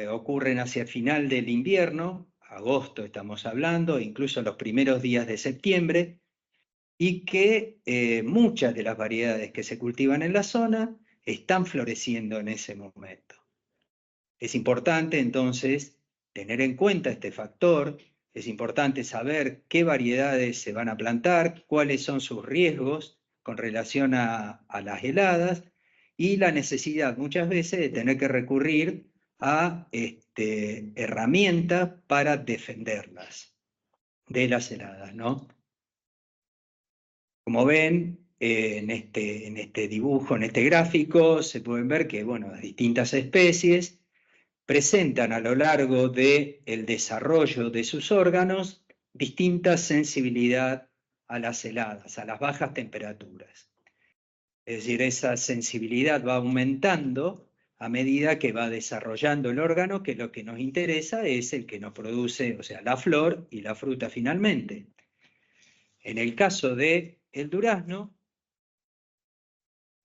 ocurren hacia el final del invierno, agosto estamos hablando, incluso los primeros días de septiembre, y que muchas de las variedades que se cultivan en la zona están floreciendo en ese momento. Es importante entonces tener en cuenta este factor, es importante saber qué variedades se van a plantar, cuáles son sus riesgos con relación a las heladas y la necesidad muchas veces de tener que recurrir a herramientas para defenderlas de las heladas, ¿no? Como ven, en este dibujo, en este gráfico, se pueden ver que, bueno, las distintas especies presentan a lo largo del desarrollo de sus órganos distinta sensibilidad a las heladas, a las bajas temperaturas. Es decir, esa sensibilidad va aumentando a medida que va desarrollando el órgano, que lo que nos interesa es el que nos produce, o sea, la flor y la fruta finalmente. En el caso del durazno,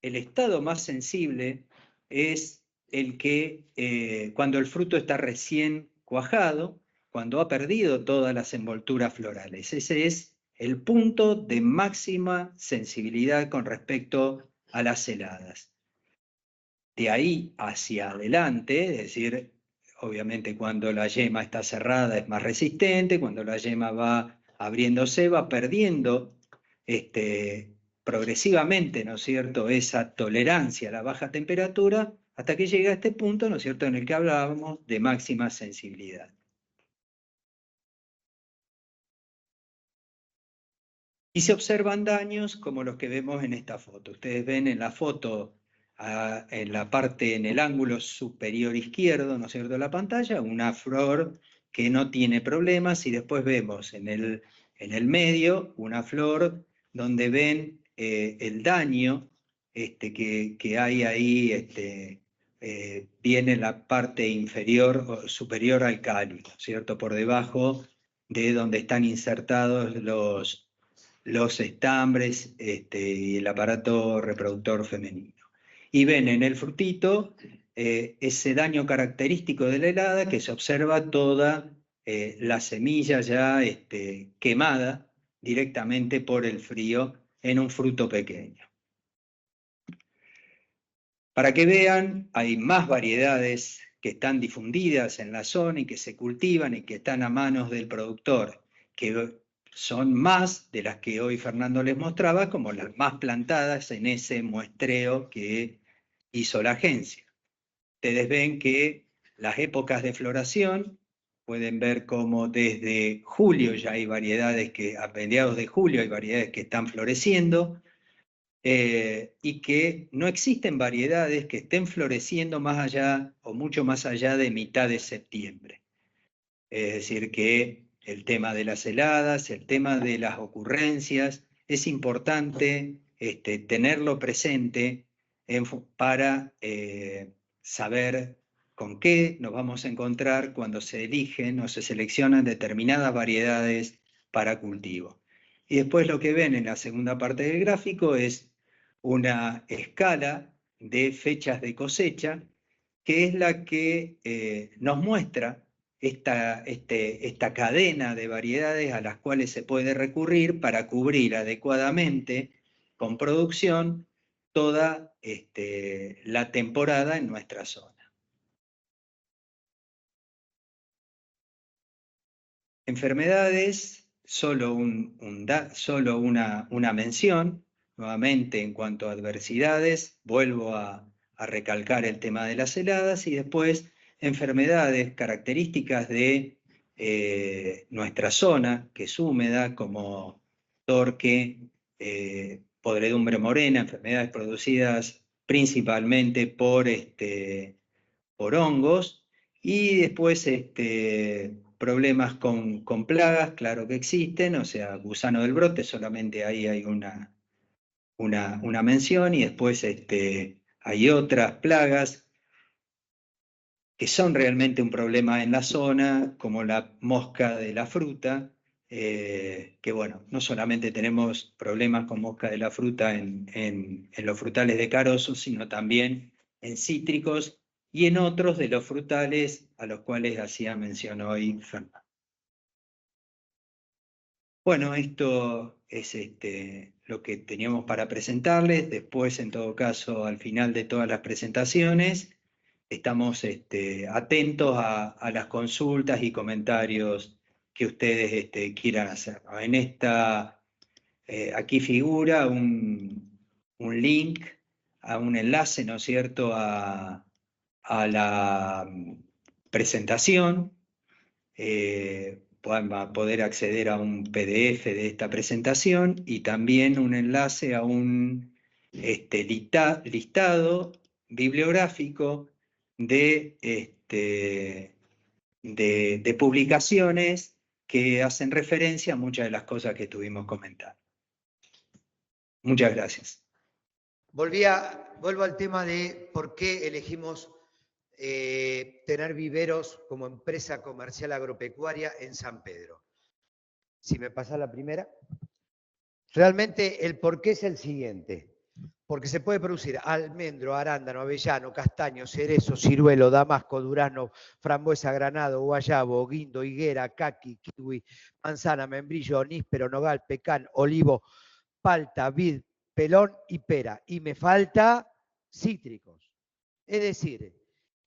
el estado más sensible es el que cuando el fruto está recién cuajado, cuando ha perdido todas las envolturas florales. Ese es el punto de máxima sensibilidad con respecto a las heladas. De ahí hacia adelante, es decir, obviamente cuando la yema está cerrada es más resistente, cuando la yema va abriéndose va perdiendo progresivamente, ¿no es cierto?, esa tolerancia a la baja temperatura, hasta que llega a este punto, ¿no es cierto?, en el que hablábamos de máxima sensibilidad. Y se observan daños como los que vemos en esta foto. Ustedes ven en la foto, en la parte, en el ángulo superior izquierdo, ¿no es cierto?, de la pantalla, una flor que no tiene problemas, y después vemos en el medio una flor donde ven el daño que hay ahí, viene la parte inferior o superior al cáliz, ¿cierto?, por debajo de donde están insertados los estambres y el aparato reproductor femenino. Y ven en el frutito ese daño característico de la helada, que se observa toda la semilla ya quemada directamente por el frío en un fruto pequeño. Para que vean, hay más variedades que están difundidas en la zona y que se cultivan y que están a manos del productor, que son más de las que hoy Fernando les mostraba, como las más plantadas en ese muestreo que hizo la agencia. Ustedes ven que las épocas de floración, pueden ver como desde julio ya hay variedades que, a mediados de julio hay variedades que están floreciendo, y que no existen variedades que estén floreciendo más allá o mucho más allá de mitad de septiembre. Es decir, que el tema de las heladas, el tema de las ocurrencias, es importante tenerlo presente para saber con qué nos vamos a encontrar cuando se eligen o se seleccionan determinadas variedades para cultivo. Y después lo que ven en la segunda parte del gráfico es una escala de fechas de cosecha, que es la que nos muestra esta cadena de variedades a las cuales se puede recurrir para cubrir adecuadamente con producción toda la temporada en nuestra zona. Enfermedades, solo una mención. Nuevamente, en cuanto a adversidades, vuelvo a recalcar el tema de las heladas y después enfermedades características de nuestra zona, que es húmeda, como torque, podredumbre morena, enfermedades producidas principalmente por hongos, y después problemas con plagas, claro que existen, o sea, gusano del brote, solamente ahí hay una mención, y después hay otras plagas que son realmente un problema en la zona, como la mosca de la fruta, que bueno, no solamente tenemos problemas con mosca de la fruta en los frutales de carozo, sino también en cítricos y en otros de los frutales a los cuales hacía mención hoy Fernando. Bueno, esto es lo que teníamos para presentarles. Después, en todo caso, al final de todas las presentaciones, estamos atentos a las consultas y comentarios que ustedes quieran hacer. En aquí figura un link a un enlace, ¿no es cierto?, a la presentación. Van a poder acceder a un PDF de esta presentación y también un enlace a un listado bibliográfico de publicaciones que hacen referencia a muchas de las cosas que estuvimos comentando. Muchas gracias. Vuelvo al tema de por qué elegimos tener viveros como empresa comercial agropecuaria en San Pedro. Si me pasa la primera. Realmente el porqué es el siguiente. Porque se puede producir almendro, arándano, avellano, castaño, cerezo, ciruelo, damasco, durazno, frambuesa, granado, guayabo, guindo, higuera, caqui, kiwi, manzana, membrillo, níspero, nogal, pecan, olivo, palta, vid, pelón y pera. Y me falta cítricos. Es decir,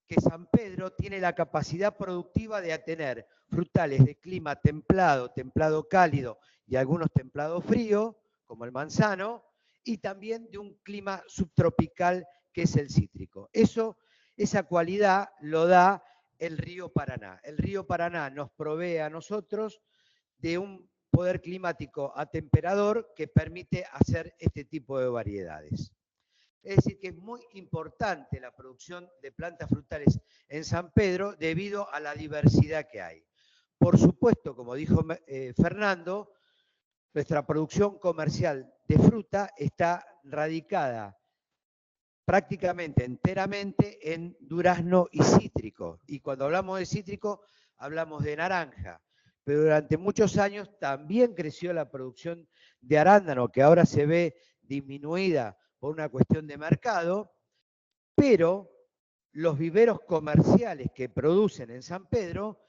que San Pedro tiene la capacidad productiva de tener frutales de clima templado, templado cálido y algunos templado frío, como el manzano, y también de un clima subtropical que es el cítrico. Esa cualidad lo da el río Paraná. El río Paraná nos provee a nosotros de un poder climático atemperador que permite hacer este tipo de variedades. Es decir, que es muy importante la producción de plantas frutales en San Pedro debido a la diversidad que hay. Por supuesto, como dijo Fernando, nuestra producción comercial de fruta está radicada prácticamente enteramente en durazno y cítrico. Y cuando hablamos de cítrico, hablamos de naranja. Pero durante muchos años también creció la producción de arándano, que ahora se ve disminuida por una cuestión de mercado, pero los viveros comerciales que producen en San Pedro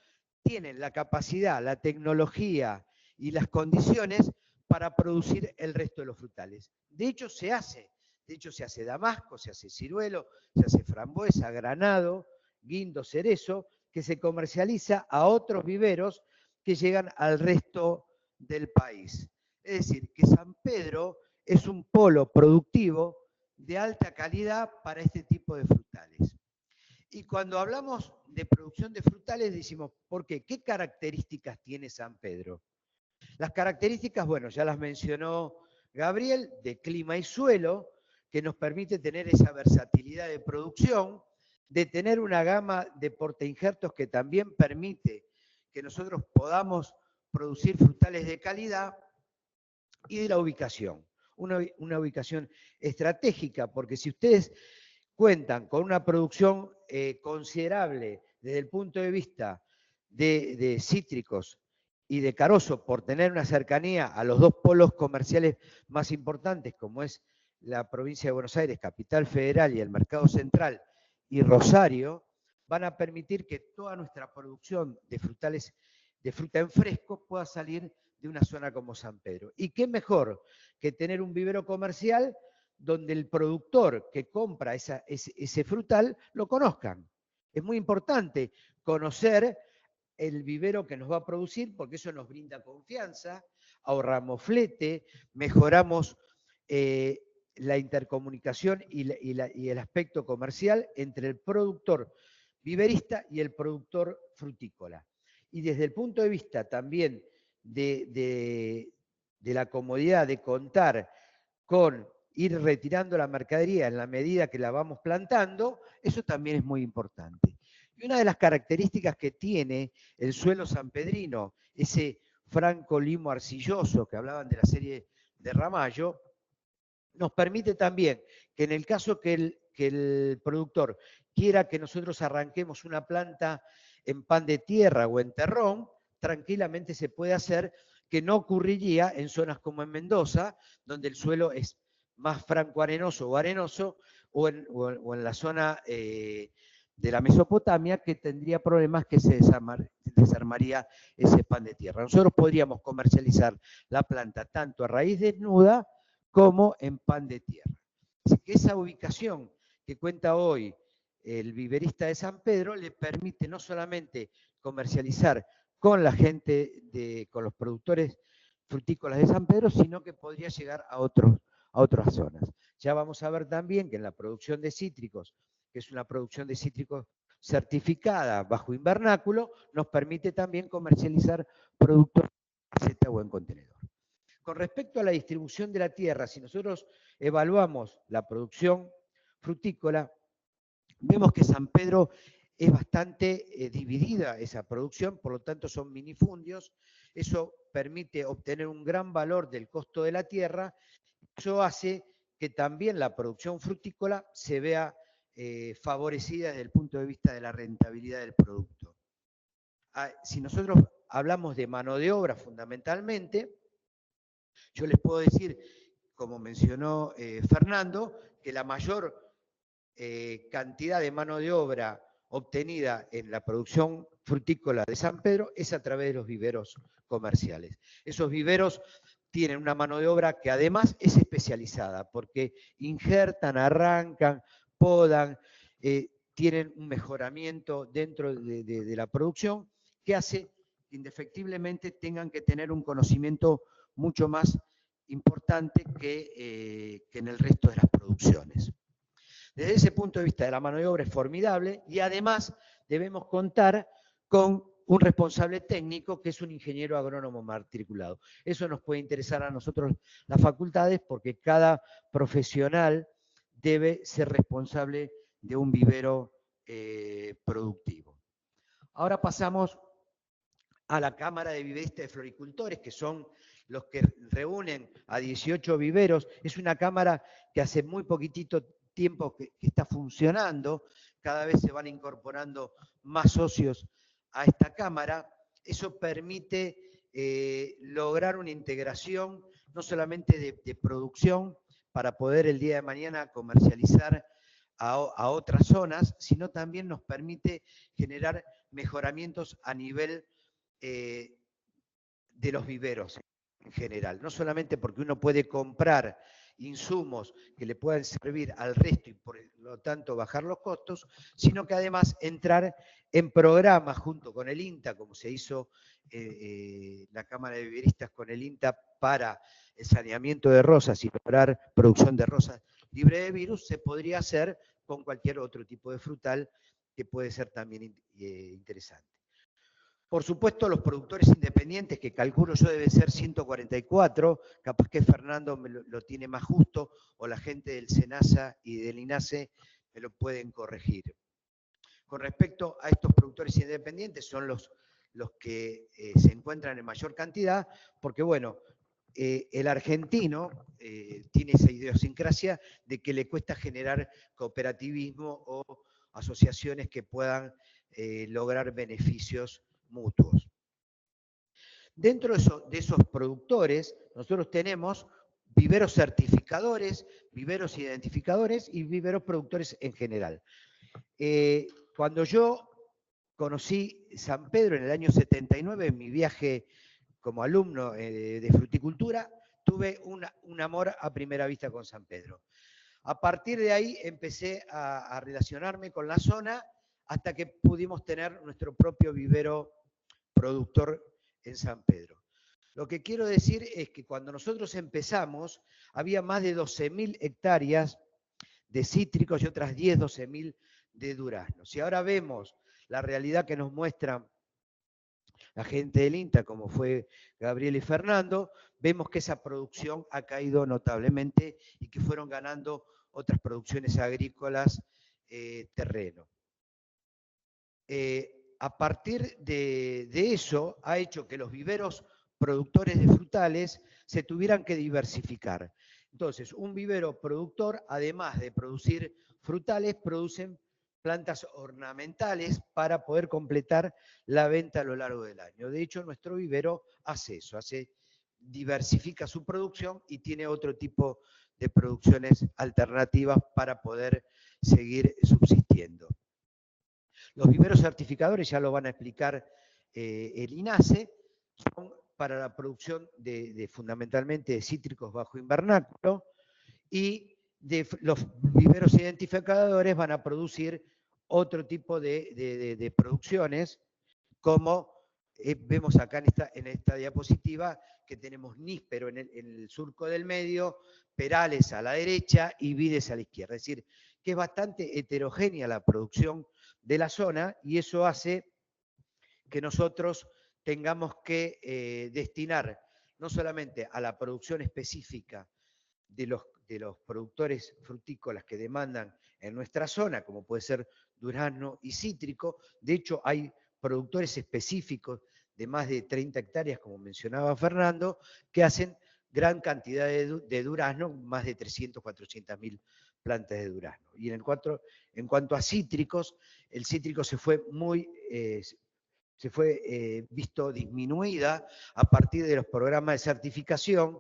tienen la capacidad, la tecnología y las condiciones para producir el resto de los frutales. De hecho, se hace damasco, se hace ciruelo, se hace frambuesa, granado, guindo, cerezo, que se comercializa a otros viveros que llegan al resto del país. Es decir, que San Pedro es un polo productivo de alta calidad para este tipo de frutales. Y cuando hablamos de producción de frutales decimos, ¿por qué? ¿Qué características tiene San Pedro? Las características, bueno, ya las mencionó Gabriel, de clima y suelo, que nos permite tener esa versatilidad de producción, de tener una gama de portainjertos que también permite que nosotros podamos producir frutales de calidad, y de la ubicación. Una ubicación estratégica, porque si ustedes cuentan con una producción considerable desde el punto de vista de cítricos y de carozo, por tener una cercanía a los dos polos comerciales más importantes, como es la provincia de Buenos Aires, capital federal, y el mercado central, y Rosario, van a permitir que toda nuestra producción de frutales, de fruta en fresco, pueda salir de una zona como San Pedro. Y qué mejor que tener un vivero comercial donde el productor que compra ese frutal lo conozcan. Es muy importante conocer el vivero que nos va a producir, porque eso nos brinda confianza, ahorramos flete, mejoramos la intercomunicación y el aspecto comercial entre el productor viverista y el productor frutícola. Y desde el punto de vista también de la comodidad de contar con ir retirando la mercadería en la medida que la vamos plantando, eso también es muy importante. Y una de las características que tiene el suelo sanpedrino, ese franco limo arcilloso que hablaban de la serie de Ramallo, nos permite también que en el caso que el productor quiera que nosotros arranquemos una planta en pan de tierra o en terrón, tranquilamente se puede hacer, que no ocurriría en zonas como en Mendoza, donde el suelo es más franco-arenoso o arenoso, o en la zona de la Mesopotamia, que tendría problemas que se desarmaría ese pan de tierra. Nosotros podríamos comercializar la planta tanto a raíz desnuda como en pan de tierra. Así que esa ubicación que cuenta hoy el viverista de San Pedro le permite no solamente comercializar con la gente, con los productores frutícolas de San Pedro, sino que podría llegar a otras zonas. Ya vamos a ver también que en la producción de cítricos, que es una producción de cítricos certificada bajo invernáculo, nos permite también comercializar productos en maceta o en contenedor. Con respecto a la distribución de la tierra, si nosotros evaluamos la producción frutícola, vemos que San Pedro es bastante dividida esa producción, por lo tanto son minifundios. Eso permite obtener un gran valor del costo de la tierra. Eso hace que también la producción frutícola se vea favorecida desde el punto de vista de la rentabilidad del producto. Si nosotros hablamos de mano de obra fundamentalmente, yo les puedo decir, como mencionó Fernando, que la mayor cantidad de mano de obra obtenida en la producción frutícola de San Pedro es a través de los viveros comerciales. Esos viveros tienen una mano de obra que además es especializada, porque injertan, arrancan, podan, tienen un mejoramiento dentro de la producción que hace que indefectiblemente tengan que tener un conocimiento mucho más importante que en el resto de las producciones. Desde ese punto de vista de la mano de obra es formidable, y además debemos contar con un responsable técnico que es un ingeniero agrónomo matriculado. Eso nos puede interesar a nosotros las facultades, porque cada profesional debe ser responsable de un vivero productivo. Ahora pasamos a la Cámara de Viveristas de Floricultores, que son los que reúnen a 18 viveros. Es una cámara que hace muy poquitito tiempo que está funcionando, cada vez se van incorporando más socios a esta cámara. Eso permite lograr una integración no solamente de producción para poder el día de mañana comercializar a otras zonas, sino también nos permite generar mejoramientos a nivel de los viveros en general. No solamente porque uno puede comprar insumos que le puedan servir al resto y por lo tanto bajar los costos, sino que además entrar en programas junto con el INTA, como se hizo la Cámara de Viveristas con el INTA para el saneamiento de rosas y lograr producción de rosas libre de virus, se podría hacer con cualquier otro tipo de frutal que puede ser también interesante. Por supuesto, los productores independientes, que calculo yo deben ser 144, capaz que Fernando lo tiene más justo, o la gente del SENASA y del INASE me lo pueden corregir. Con respecto a estos productores independientes, son los que se encuentran en mayor cantidad, porque bueno, el argentino tiene esa idiosincrasia de que le cuesta generar cooperativismo o asociaciones que puedan lograr beneficios mutuos. Dentro de esos productores, nosotros tenemos viveros certificadores, viveros identificadores y viveros productores en general. Cuando yo conocí San Pedro en el año 79, en mi viaje como alumno de fruticultura, tuve un amor a primera vista con San Pedro. A partir de ahí empecé a relacionarme con la zona hasta que pudimos tener nuestro propio vivero productor en San Pedro. Lo que quiero decir es que cuando nosotros empezamos, había más de 12.000 hectáreas de cítricos y otras 10, 12.000 de duraznos. Y ahora vemos la realidad que nos muestra la gente del INTA, como fue Gabriel y Fernando, vemos que esa producción ha caído notablemente y que fueron ganando otras producciones agrícolas terreno. A partir de eso ha hecho que los viveros productores de frutales se tuvieran que diversificar. Entonces, un vivero productor, además de producir frutales, producen plantas ornamentales para poder completar la venta a lo largo del año. De hecho, nuestro vivero hace eso, diversifica su producción y tiene otro tipo de producciones alternativas para poder seguir subsistiendo. Los viveros certificadores, ya lo van a explicar el INASE, son para la producción fundamentalmente de cítricos bajo invernáculo, y los viveros identificadores van a producir otro tipo de producciones, como vemos acá en esta diapositiva, que tenemos níspero en el surco del medio, perales a la derecha y vides a la izquierda. Es decir, que es bastante heterogénea la producción de la zona, y eso hace que nosotros tengamos que destinar no solamente a la producción específica de los productores frutícolas que demandan en nuestra zona, como puede ser durazno y cítrico. De hecho, hay productores específicos de más de 30 hectáreas, como mencionaba Fernando, que hacen gran cantidad de durazno, más de 300, 400.000 plantas de durazno. Y en cuanto a cítricos, el cítrico se fue visto disminuida a partir de los programas de certificación,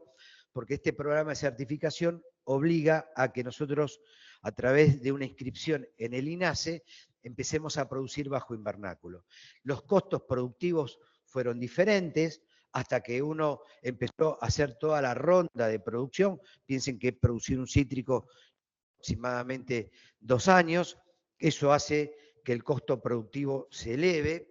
porque este programa de certificación obliga a que nosotros, a través de una inscripción en el INASE, empecemos a producir bajo invernáculo. Los costos productivos fueron diferentes hasta que uno empezó a hacer toda la ronda de producción. Piensen que producir un cítrico aproximadamente 2 años, eso hace que el costo productivo se eleve,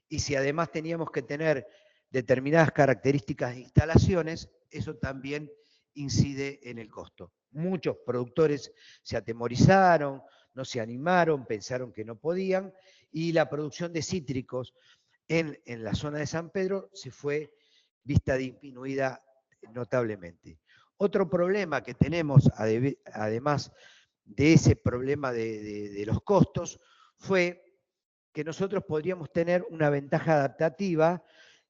y si además teníamos que tener determinadas características de instalaciones, eso también incide en el costo. Muchos productores se atemorizaron, no se animaron, pensaron que no podían, y la producción de cítricos en la zona de San Pedro se fue vista disminuida notablemente. Otro problema que tenemos, además de ese problema de los costos, fue que nosotros podríamos tener una ventaja adaptativa,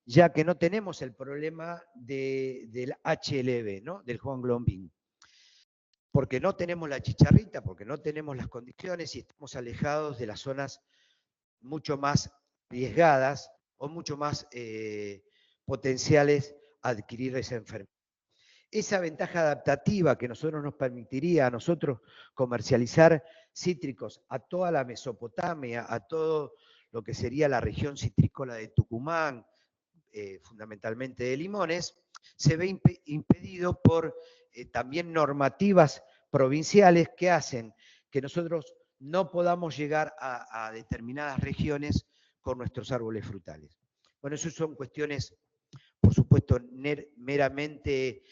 ya que no tenemos el problema del HLB, ¿no? Del Huanglongbing. Porque no tenemos la chicharrita, porque no tenemos las condiciones y estamos alejados de las zonas mucho más arriesgadas o mucho más potenciales a adquirir esa enfermedad. Esa ventaja adaptativa que nosotros nos permitiría a nosotros comercializar cítricos a toda la Mesopotamia, a todo lo que sería la región citrícola de Tucumán, fundamentalmente de limones, se ve impedido por también normativas provinciales que hacen que nosotros no podamos llegar a determinadas regiones con nuestros árboles frutales. Bueno, eso son cuestiones, por supuesto, meramente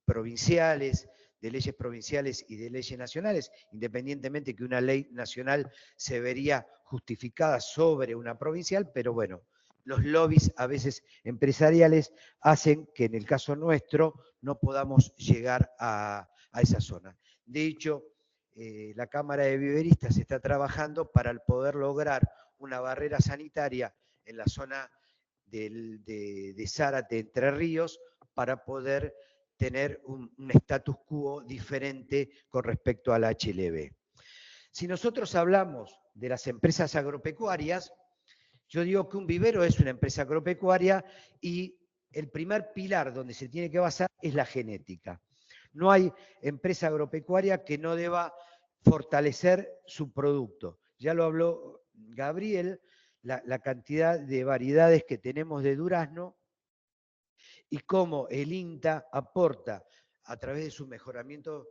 provinciales, de leyes provinciales y de leyes nacionales, independientemente que una ley nacional se vería justificada sobre una provincial, pero bueno, los lobbies a veces empresariales hacen que en el caso nuestro no podamos llegar a esa zona. De hecho, la Cámara de Viveristas está trabajando para poder lograr una barrera sanitaria en la zona de Zárate, Entre Ríos, para poder tener un status quo diferente con respecto al HLB. Si nosotros hablamos de las empresas agropecuarias, yo digo que un vivero es una empresa agropecuaria y el primer pilar donde se tiene que basar es la genética. No hay empresa agropecuaria que no deba fortalecer su producto. Ya lo habló Gabriel, la cantidad de variedades que tenemos de durazno y cómo el INTA aporta a través de su mejoramiento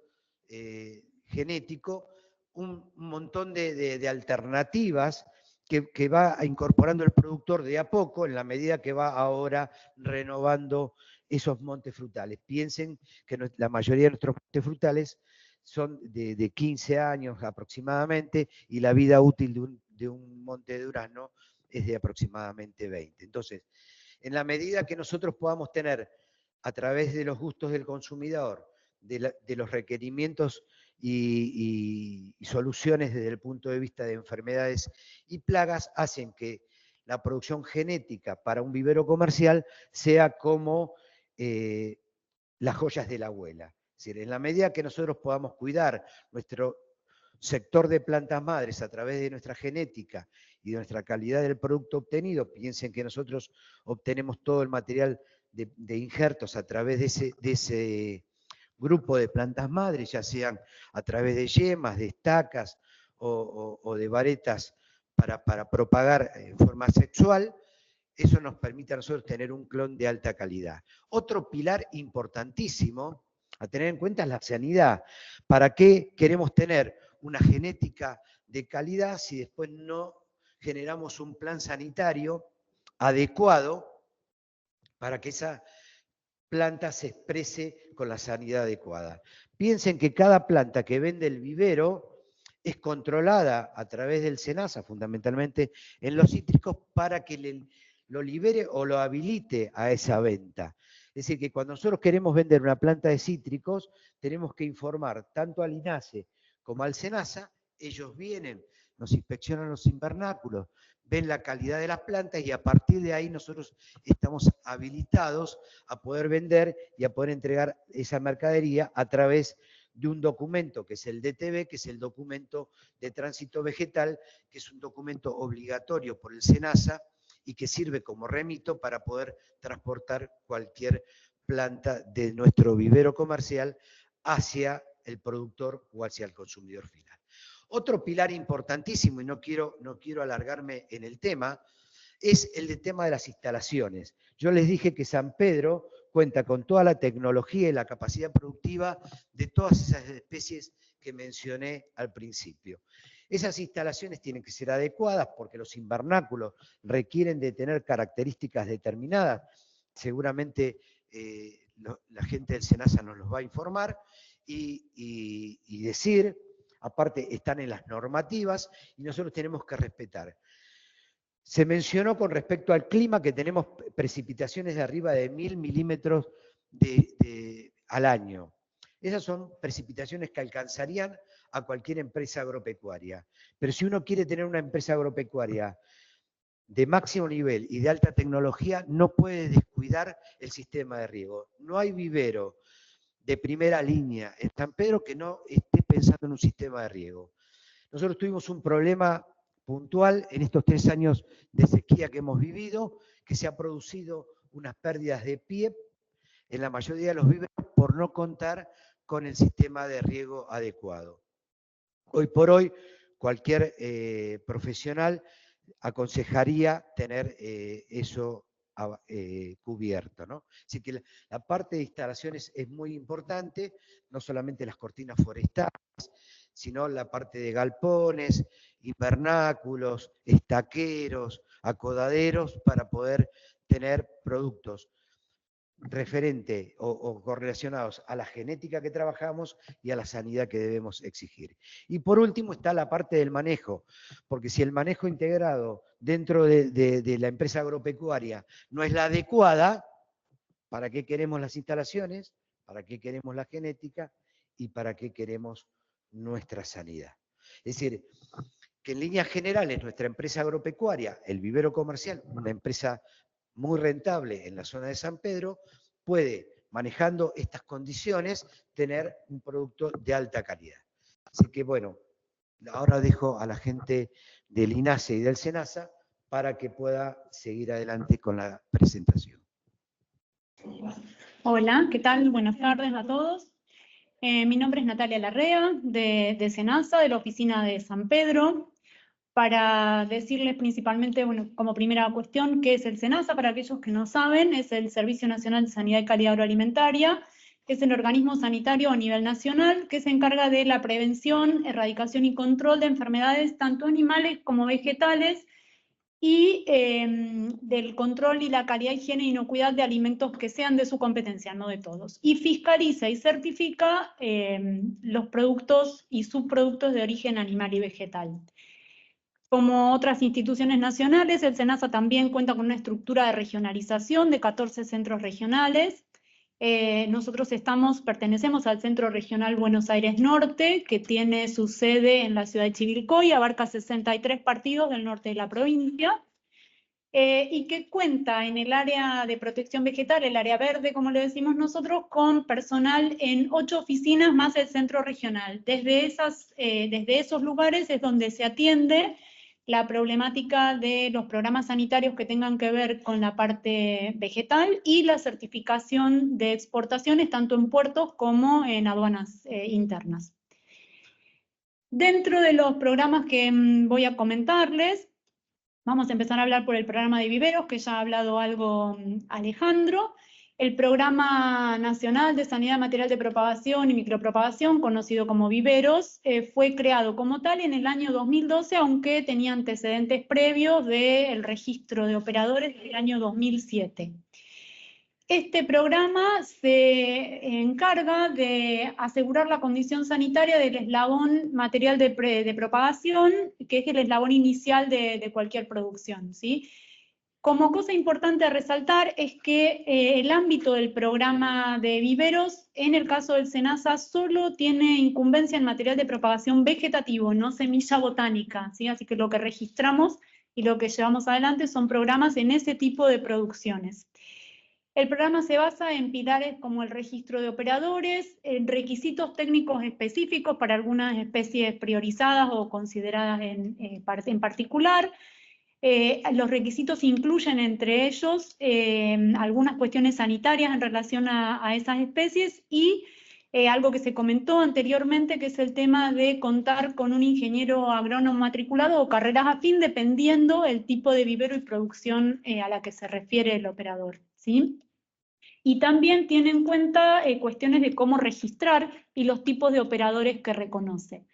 genético un montón de alternativas que va incorporando el productor de a poco en la medida que va ahora renovando esos montes frutales. Piensen que la mayoría de nuestros montes frutales son de 15 años aproximadamente y la vida útil de un monte de durazno es de aproximadamente 20. Entonces, en la medida que nosotros podamos tener, a través de los gustos del consumidor, de los requerimientos y soluciones desde el punto de vista de enfermedades y plagas, hacen que la producción genética para un vivero comercial sea como las joyas de la abuela. Es decir, en la medida que nosotros podamos cuidar nuestro sector de plantas madres a través de nuestra genética y de nuestra calidad del producto obtenido, piensen que nosotros obtenemos todo el material de injertos a través de ese grupo de plantas madres, ya sean a través de yemas, de estacas o de varetas para propagar en forma sexual, eso nos permite a nosotros tener un clon de alta calidad. Otro pilar importantísimo a tener en cuenta es la sanidad. ¿Para qué queremos tener una genética de calidad si después no generamos un plan sanitario adecuado para que esa planta se exprese con la sanidad adecuada? Piensen que cada planta que vende el vivero es controlada a través del SENASA, fundamentalmente en los cítricos, para que lo libere o lo habilite a esa venta. Es decir, que cuando nosotros queremos vender una planta de cítricos, tenemos que informar tanto al INASE como al SENASA. Ellos vienen, nos inspeccionan los invernáculos, ven la calidad de las plantas y a partir de ahí nosotros estamos habilitados a poder vender y a poder entregar esa mercadería a través de un documento que es el DTV, que es el documento de tránsito vegetal, que es un documento obligatorio por el SENASA y que sirve como remito para poder transportar cualquier planta de nuestro vivero comercial hacia el productor o hacia el consumidor final. Otro pilar importantísimo, y no quiero alargarme en el tema, es el tema de las instalaciones. Yo les dije que San Pedro cuenta con toda la tecnología y la capacidad productiva de todas esas especies que mencioné al principio. Esas instalaciones tienen que ser adecuadas porque los invernáculos requieren de tener características determinadas. Seguramente la gente del SENASA nos los va a informar y decir, aparte están en las normativas y nosotros tenemos que respetar. Se mencionó con respecto al clima que tenemos precipitaciones de arriba de 1000 milímetros al año. Esas son precipitaciones que alcanzarían a cualquier empresa agropecuaria. Pero si uno quiere tener una empresa agropecuaria de máximo nivel y de alta tecnología, no puede descuidar el sistema de riego. No hay vivero de primera línea en San Pedro que no esté pensando en un sistema de riego. Nosotros tuvimos un problema puntual en estos 3 años de sequía que hemos vivido, que se ha producido unas pérdidas de pie en la mayoría de los viveros por no contar con el sistema de riego adecuado. Hoy por hoy, cualquier profesional aconsejaría tener eso cubierto, ¿no? Así que la parte de instalaciones es muy importante, no solamente las cortinas forestales, sino la parte de galpones, invernáculos, estaqueros, acodaderos, para poder tener productos referente o correlacionados a la genética que trabajamos y a la sanidad que debemos exigir. Y por último está la parte del manejo, porque si el manejo integrado dentro de la empresa agropecuaria no es la adecuada, ¿para qué queremos las instalaciones? ¿Para qué queremos la genética? ¿Y para qué queremos nuestra sanidad? Es decir, que en líneas generales nuestra empresa agropecuaria, el vivero comercial, una empresa muy rentable en la zona de San Pedro, puede, manejando estas condiciones, tener un producto de alta calidad. Así que bueno, ahora dejo a la gente del INASE y del SENASA para que pueda seguir adelante con la presentación. Hola, ¿qué tal? Buenas tardes a todos. Mi nombre es Natalia Larrea, de SENASA, de la oficina de San Pedro. Para decirles principalmente, bueno, como primera cuestión, ¿qué es el SENASA? Para aquellos que no saben, es el Servicio Nacional de Sanidad y Calidad Agroalimentaria, que es el organismo sanitario a nivel nacional que se encarga de la prevención, erradicación y control de enfermedades tanto animales como vegetales y del control y la calidad, higiene e inocuidad de alimentos que sean de su competencia, no de todos. Y fiscaliza y certifica los productos y subproductos de origen animal y vegetal. Como otras instituciones nacionales, el SENASA también cuenta con una estructura de regionalización de 14 centros regionales. Nosotros pertenecemos al Centro Regional Buenos Aires Norte, que tiene su sede en la ciudad de Chivilcoy, abarca 63 partidos del norte de la provincia, y que cuenta en el área de protección vegetal, el área verde, como le decimos nosotros, con personal en 8 oficinas más el centro regional. Desde esos lugares es donde se atiende la problemática de los programas sanitarios que tengan que ver con la parte vegetal y la certificación de exportaciones tanto en puertos como en aduanas internas. Dentro de los programas que voy a comentarles, vamos a empezar a hablar por el programa de viveros, que ya ha hablado algo Alejandro. El Programa Nacional de Sanidad Material de Propagación y Micropropagación, conocido como Viveros, fue creado como tal en el año 2012, aunque tenía antecedentes previos del registro de operadores del año 2007. Este programa se encarga de asegurar la condición sanitaria del eslabón material de propagación, que es el eslabón inicial de cualquier producción, ¿sí? Como cosa importante a resaltar es que el ámbito del programa de viveros, en el caso del SENASA, solo tiene incumbencia en material de propagación vegetativo, no semilla botánica, ¿sí? Así que lo que registramos y lo que llevamos adelante son programas en ese tipo de producciones. El programa se basa en pilares como el registro de operadores, en requisitos técnicos específicos para algunas especies priorizadas o consideradas en particular. Los requisitos incluyen entre ellos algunas cuestiones sanitarias en relación a esas especies y algo que se comentó anteriormente, que es el tema de contar con un ingeniero agrónomo matriculado o carreras afín, dependiendo el tipo de vivero y producción a la que se refiere el operador, ¿sí? Y también tiene en cuenta cuestiones de cómo registrar y los tipos de operadores que reconoce.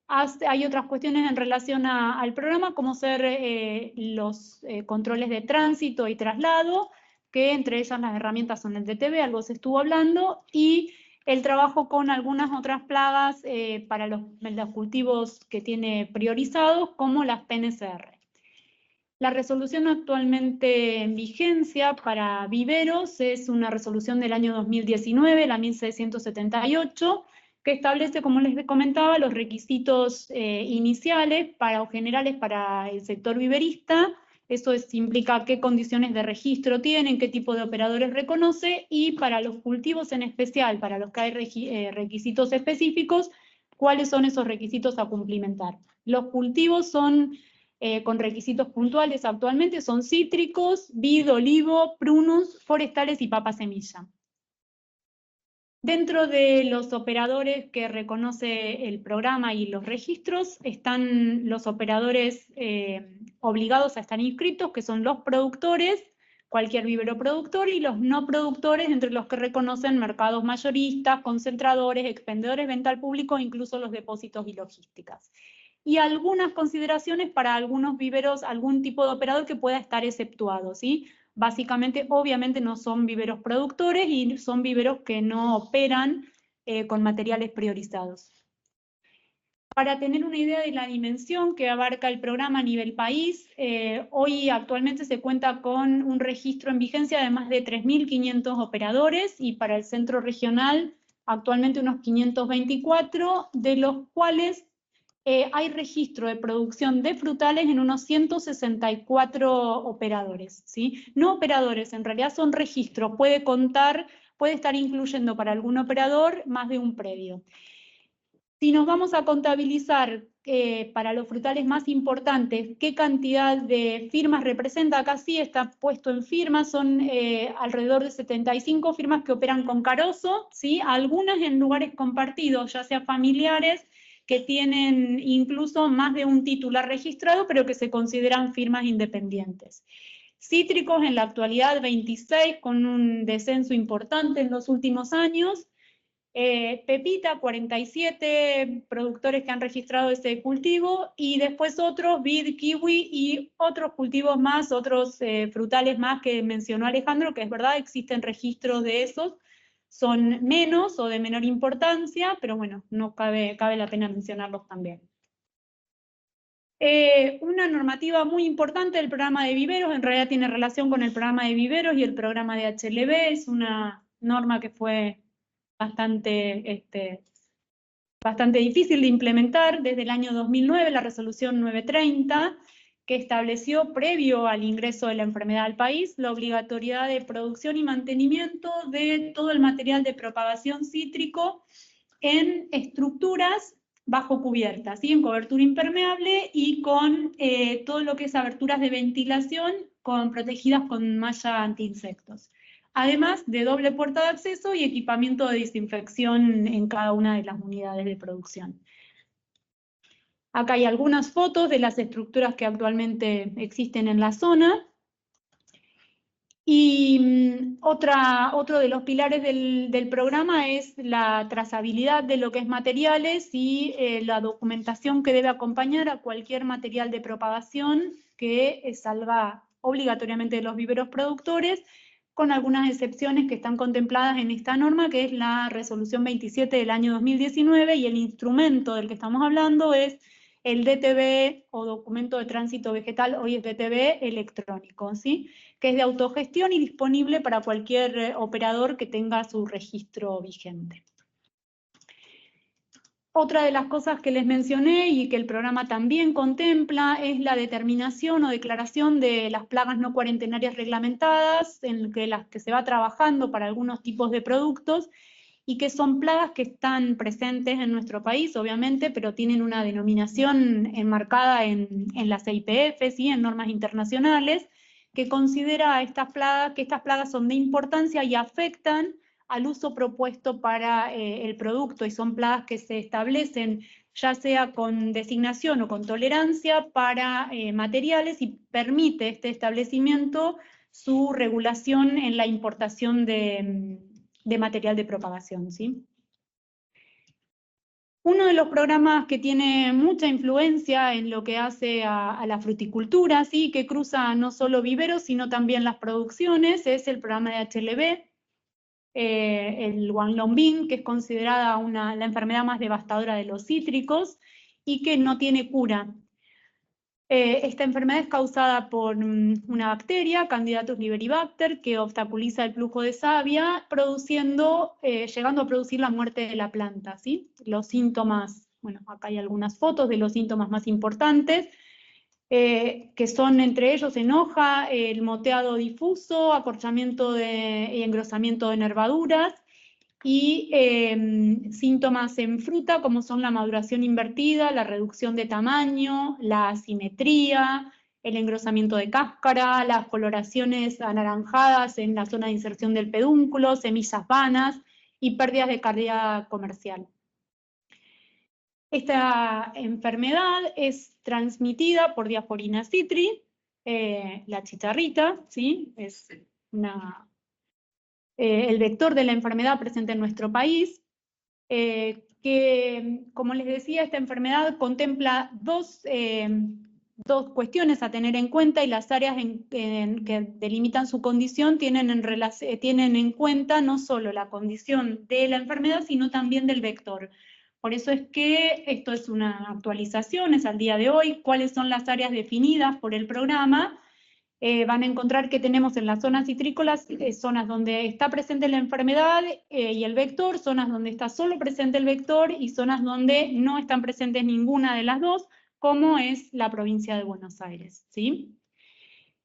Hay otras cuestiones en relación al programa, como ser los controles de tránsito y traslado, que entre ellas las herramientas son el DTV, algo se estuvo hablando, y el trabajo con algunas otras plagas para los cultivos que tiene priorizados, como las PNCR. La resolución actualmente en vigencia para viveros es una resolución del año 2019, la 1678, que establece, como les comentaba, los requisitos iniciales o generales para el sector viverista. Eso implica qué condiciones de registro tienen, qué tipo de operadores reconoce, y para los cultivos en especial, para los que hay requisitos específicos, cuáles son esos requisitos a cumplimentar. Los cultivos son con requisitos puntuales actualmente son cítricos, vid, olivo, prunus, forestales y papa semilla. Dentro de los operadores que reconoce el programa y los registros están los operadores obligados a estar inscritos, que son los productores, cualquier vivero productor, y los no productores, entre los que reconocen mercados mayoristas, concentradores, expendedores, venta al público, incluso los depósitos y logísticas. Y algunas consideraciones para algunos viveros, algún tipo de operador que pueda estar exceptuado, ¿sí? básicamente, obviamente no son viveros productores y son viveros que no operan con materiales priorizados. Para tener una idea de la dimensión que abarca el programa a nivel país, hoy actualmente se cuenta con un registro en vigencia de más de 3.500 operadores y para el centro regional actualmente unos 524, de los cuales hay registro de producción de frutales en unos 164 operadores, ¿sí? No operadores, en realidad son registros, puede estar incluyendo para algún operador más de un predio. Si nos vamos a contabilizar para los frutales más importantes, qué cantidad de firmas representa, acá sí está puesto en firmas, son alrededor de 75 firmas que operan con carozo, ¿sí? Algunas en lugares compartidos, ya sea familiares, que tienen incluso más de un titular registrado, pero que se consideran firmas independientes. Cítricos en la actualidad 26, con un descenso importante en los últimos años. Pepita, 47 productores que han registrado ese cultivo, y después otros, vid, kiwi y otros cultivos más, otros frutales más que mencionó Alejandro, que es verdad, existen registros de esos, son menos o de menor importancia, pero bueno, no cabe la pena mencionarlos también. Una normativa muy importante del programa de viveros, en realidad tiene relación con el programa de viveros y el programa de HLB, es una norma que fue bastante difícil de implementar desde el año 2009, la resolución 930, que estableció, previo al ingreso de la enfermedad al país, la obligatoriedad de producción y mantenimiento de todo el material de propagación cítrico en estructuras bajo cubierta, ¿sí? En cobertura impermeable y con todo lo que es aberturas de ventilación protegidas con malla antiinsectos. Además de doble puerta de acceso y equipamiento de desinfección en cada una de las unidades de producción. Acá hay algunas fotos de las estructuras que actualmente existen en la zona. Y otro de los pilares del programa es la trazabilidad de lo que es materiales y la documentación que debe acompañar a cualquier material de propagación que salga obligatoriamente de los viveros productores, con algunas excepciones que están contempladas en esta norma, que es la resolución 27 del año 2019, y el instrumento del que estamos hablando es el DTV o documento de tránsito vegetal, hoy es DTV electrónico, ¿sí? Que es de autogestión y disponible para cualquier operador que tenga su registro vigente. Otra de las cosas que les mencioné y que el programa también contempla es la determinación o declaración de las plagas no cuarentenarias reglamentadas, en las que se va trabajando para algunos tipos de productos, y que son plagas que están presentes en nuestro país, obviamente, pero tienen una denominación enmarcada en las IPF, ¿sí? En normas internacionales, que considera que estas plagas son de importancia y afectan al uso propuesto para el producto, y son plagas que se establecen ya sea con designación o con tolerancia para materiales, y permite este establecimiento su regulación en la importación de material de propagación, ¿sí? Uno de los programas que tiene mucha influencia en lo que hace a la fruticultura, ¿sí? Que cruza no solo viveros, sino también las producciones, es el programa de HLB, el guanlombín, que es considerada la enfermedad más devastadora de los cítricos y que no tiene cura. Esta enfermedad es causada por una bacteria, Candidatus liberibacter, que obstaculiza el flujo de savia, llegando a producir la muerte de la planta, ¿sí? Los síntomas, bueno, acá hay algunas fotos de los síntomas más importantes, que son entre ellos en hoja, el moteado difuso, acorchamiento y engrosamiento de nervaduras, y síntomas en fruta como son la maduración invertida, la reducción de tamaño, la asimetría, el engrosamiento de cáscara, las coloraciones anaranjadas en la zona de inserción del pedúnculo, semillas vanas y pérdidas de calidad comercial. Esta enfermedad es transmitida por Diasporina citri, la chicharrita, ¿sí? Es el vector de la enfermedad presente en nuestro país, que, como les decía, esta enfermedad contempla dos dos cuestiones a tener en cuenta, y las áreas que delimitan su condición tienen en cuenta no solo la condición de la enfermedad, sino también del vector. Por eso es que esto es una actualización, es al día de hoy, cuáles son las áreas definidas por el programa. Van a encontrar que tenemos en las zonas citrícolas zonas donde está presente la enfermedad y el vector, zonas donde está solo presente el vector y zonas donde no están presentes ninguna de las dos, como es la provincia de Buenos Aires, ¿sí?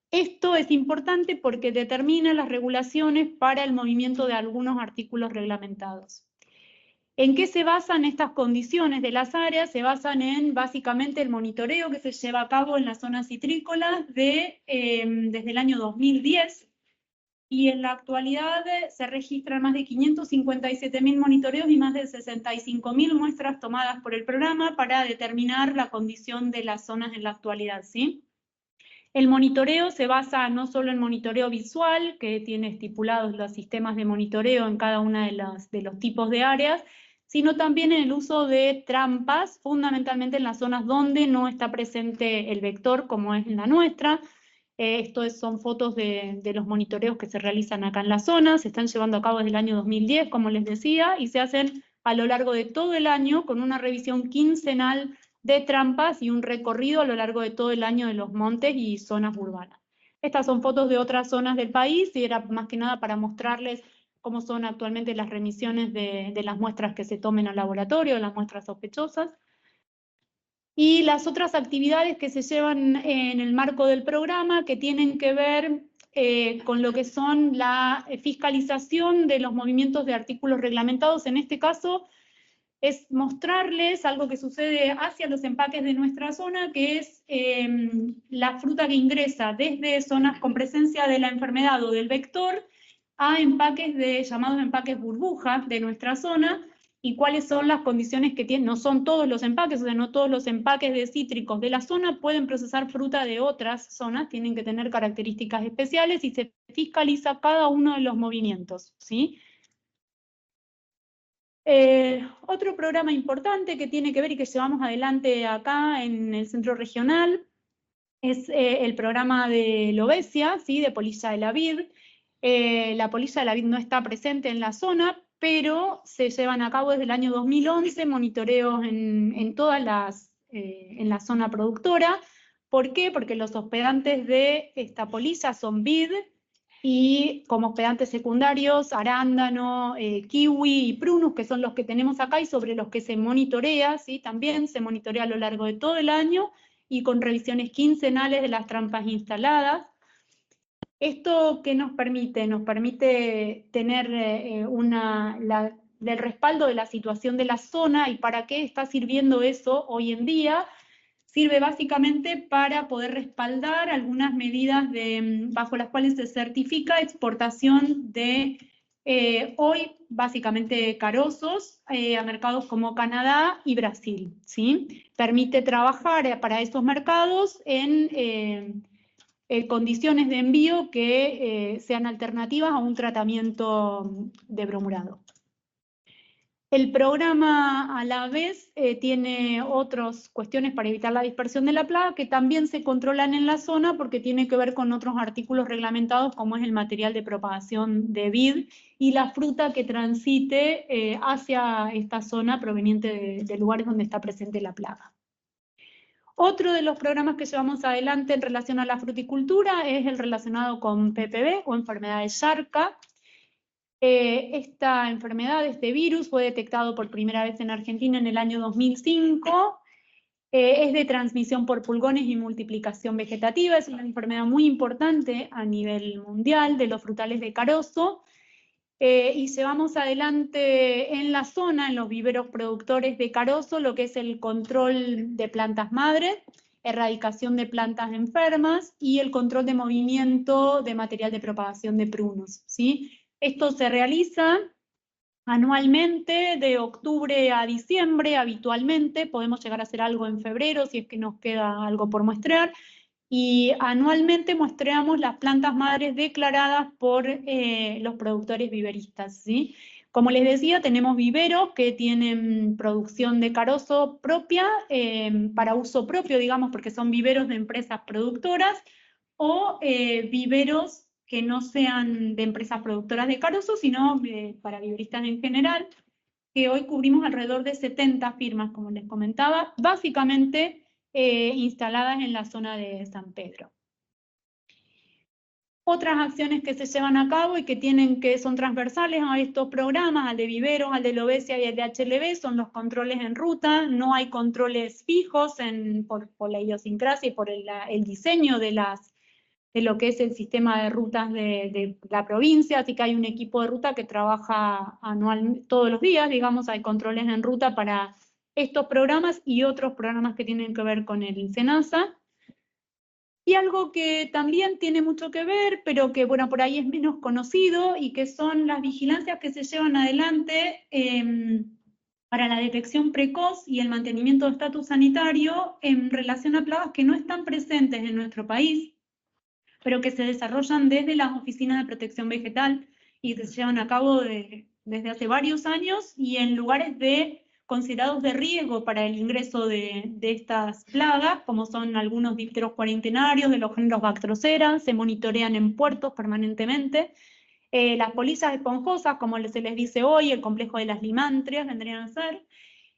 Esto es importante porque determina las regulaciones para el movimiento de algunos artículos reglamentados. ¿En qué se basan estas condiciones de las áreas? Se basan en, básicamente, el monitoreo que se lleva a cabo en las zonas citrícolas desde el año 2010, y en la actualidad se registran más de 557.000 monitoreos y más de 65.000 muestras tomadas por el programa para determinar la condición de las zonas en la actualidad, ¿sí? El monitoreo se basa no solo en monitoreo visual, que tiene estipulados los sistemas de monitoreo en cada uno de los tipos de áreas, sino también en el uso de trampas, fundamentalmente en las zonas donde no está presente el vector, como es en la nuestra. Son fotos de los monitoreos que se realizan acá en la zona, se están llevando a cabo desde el año 2010, como les decía, y se hacen a lo largo de todo el año con una revisión quincenal de trampas y un recorrido a lo largo de todo el año de los montes y zonas urbanas. Estas son fotos de otras zonas del país y era más que nada para mostrarles cómo son actualmente las remisiones de las muestras que se tomen al laboratorio, las muestras sospechosas. Y las otras actividades que se llevan en el marco del programa, que tienen que ver con lo que son la fiscalización de los movimientos de artículos reglamentados. En este caso, es mostrarles algo que sucede hacia los empaques de nuestra zona, que es la fruta que ingresa desde zonas con presencia de la enfermedad o del vector a empaques llamados empaques burbuja de nuestra zona, y cuáles son las condiciones que tienen. No son todos los empaques, o sea, no todos los empaques de cítricos de la zona pueden procesar fruta de otras zonas, tienen que tener características especiales y se fiscaliza cada uno de los movimientos, ¿sí? Otro programa importante que tiene que ver y que llevamos adelante acá en el centro regional es el programa de Lobesia, ¿sí? De polilla de la vid. La polilla de la vid no está presente en la zona, pero se llevan a cabo desde el año 2011 monitoreos en la zona productora. ¿Por qué? Porque los hospedantes de esta polilla son vid, y como hospedantes secundarios, arándano, kiwi y prunus, que son los que tenemos acá y sobre los que se monitorea, ¿sí? También se monitorea a lo largo de todo el año y con revisiones quincenales de las trampas instaladas. ¿Esto qué nos permite? Nos permite tener el respaldo de la situación de la zona. ¿Y para qué está sirviendo eso hoy en día? Sirve básicamente para poder respaldar algunas medidas bajo las cuales se certifica exportación de hoy básicamente carosos a mercados como Canadá y Brasil, ¿sí? Permite trabajar para esos mercados en condiciones de envío que sean alternativas a un tratamiento de bromurado. El programa a la vez tiene otras cuestiones para evitar la dispersión de la plaga que también se controlan en la zona porque tiene que ver con otros artículos reglamentados como es el material de propagación de vid y la fruta que transite hacia esta zona proveniente de lugares donde está presente la plaga. Otro de los programas que llevamos adelante en relación a la fruticultura es el relacionado con PPB o enfermedad de Charca. Esta enfermedad, este virus, fue detectado por primera vez en Argentina en el año 2005. Es de transmisión por pulgones y multiplicación vegetativa. Es una enfermedad muy importante a nivel mundial de los frutales de carozo. Y llevamos adelante en la zona, en los viveros productores de carozo, lo que es el control de plantas madres, erradicación de plantas enfermas y el control de movimiento de material de propagación de prunos, ¿sí? Esto se realiza anualmente de octubre a diciembre habitualmente, podemos llegar a hacer algo en febrero si es que nos queda algo por muestrear, y anualmente muestreamos las plantas madres declaradas por los productores viveristas, ¿sí? Como les decía, tenemos viveros que tienen producción de carozo propia, para uso propio, digamos, porque son viveros de empresas productoras, o viveros que no sean de empresas productoras de carozo, sino para viveristas en general, que hoy cubrimos alrededor de 70 firmas, como les comentaba, básicamente instaladas en la zona de San Pedro. Otras acciones que se llevan a cabo y que son transversales a estos programas, al de viveros, al de Lobesia y al de HLB, son los controles en ruta. No hay controles fijos por la idiosincrasia y por el diseño de lo que es el sistema de rutas de la provincia, así que hay un equipo de ruta que trabaja todos los días, digamos, hay controles en ruta para estos programas y otros programas que tienen que ver con el SENASA. Y algo que también tiene mucho que ver, pero que bueno, por ahí es menos conocido, y que son las vigilancias que se llevan adelante para la detección precoz y el mantenimiento de estatus sanitario en relación a plagas que no están presentes en nuestro país, pero que se desarrollan desde las oficinas de protección vegetal y que se llevan a cabo desde hace varios años y en lugares considerados de riesgo para el ingreso de estas plagas, como son algunos dípteros cuarentenarios de los géneros Bactrocera, se monitorean en puertos permanentemente. Las polillas esponjosas, como se les dice hoy, el complejo de las limantrias vendrían a ser,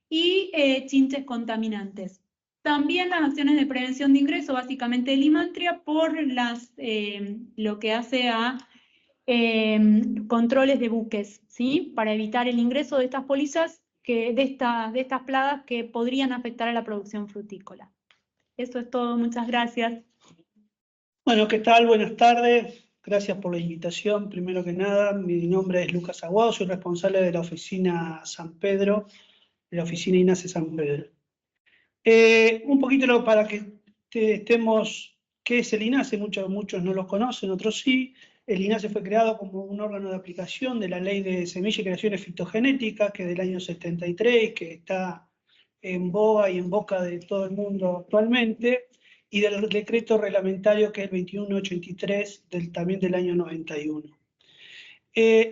y chinches contaminantes. También las acciones de prevención de ingreso, básicamente de limantria, por lo que hace a controles de buques, ¿sí? Para evitar el ingreso de estas polillas, de estas plagas que podrían afectar a la producción frutícola. Eso es todo, muchas gracias. Bueno, ¿qué tal? Buenas tardes. Gracias por la invitación. Primero que nada, mi nombre es Lucas Aguado, soy responsable de la oficina San Pedro, de la oficina INASE San Pedro. Un poquito para que estemos, ¿qué es el INASE? Muchos no lo conocen, otros sí. El INASE fue creado como un órgano de aplicación de la Ley de Semillas y Creaciones Fitogenéticas, que es del año 73, que está en boga y en boca de todo el mundo actualmente, y del decreto reglamentario que es el 2183 también del año 91.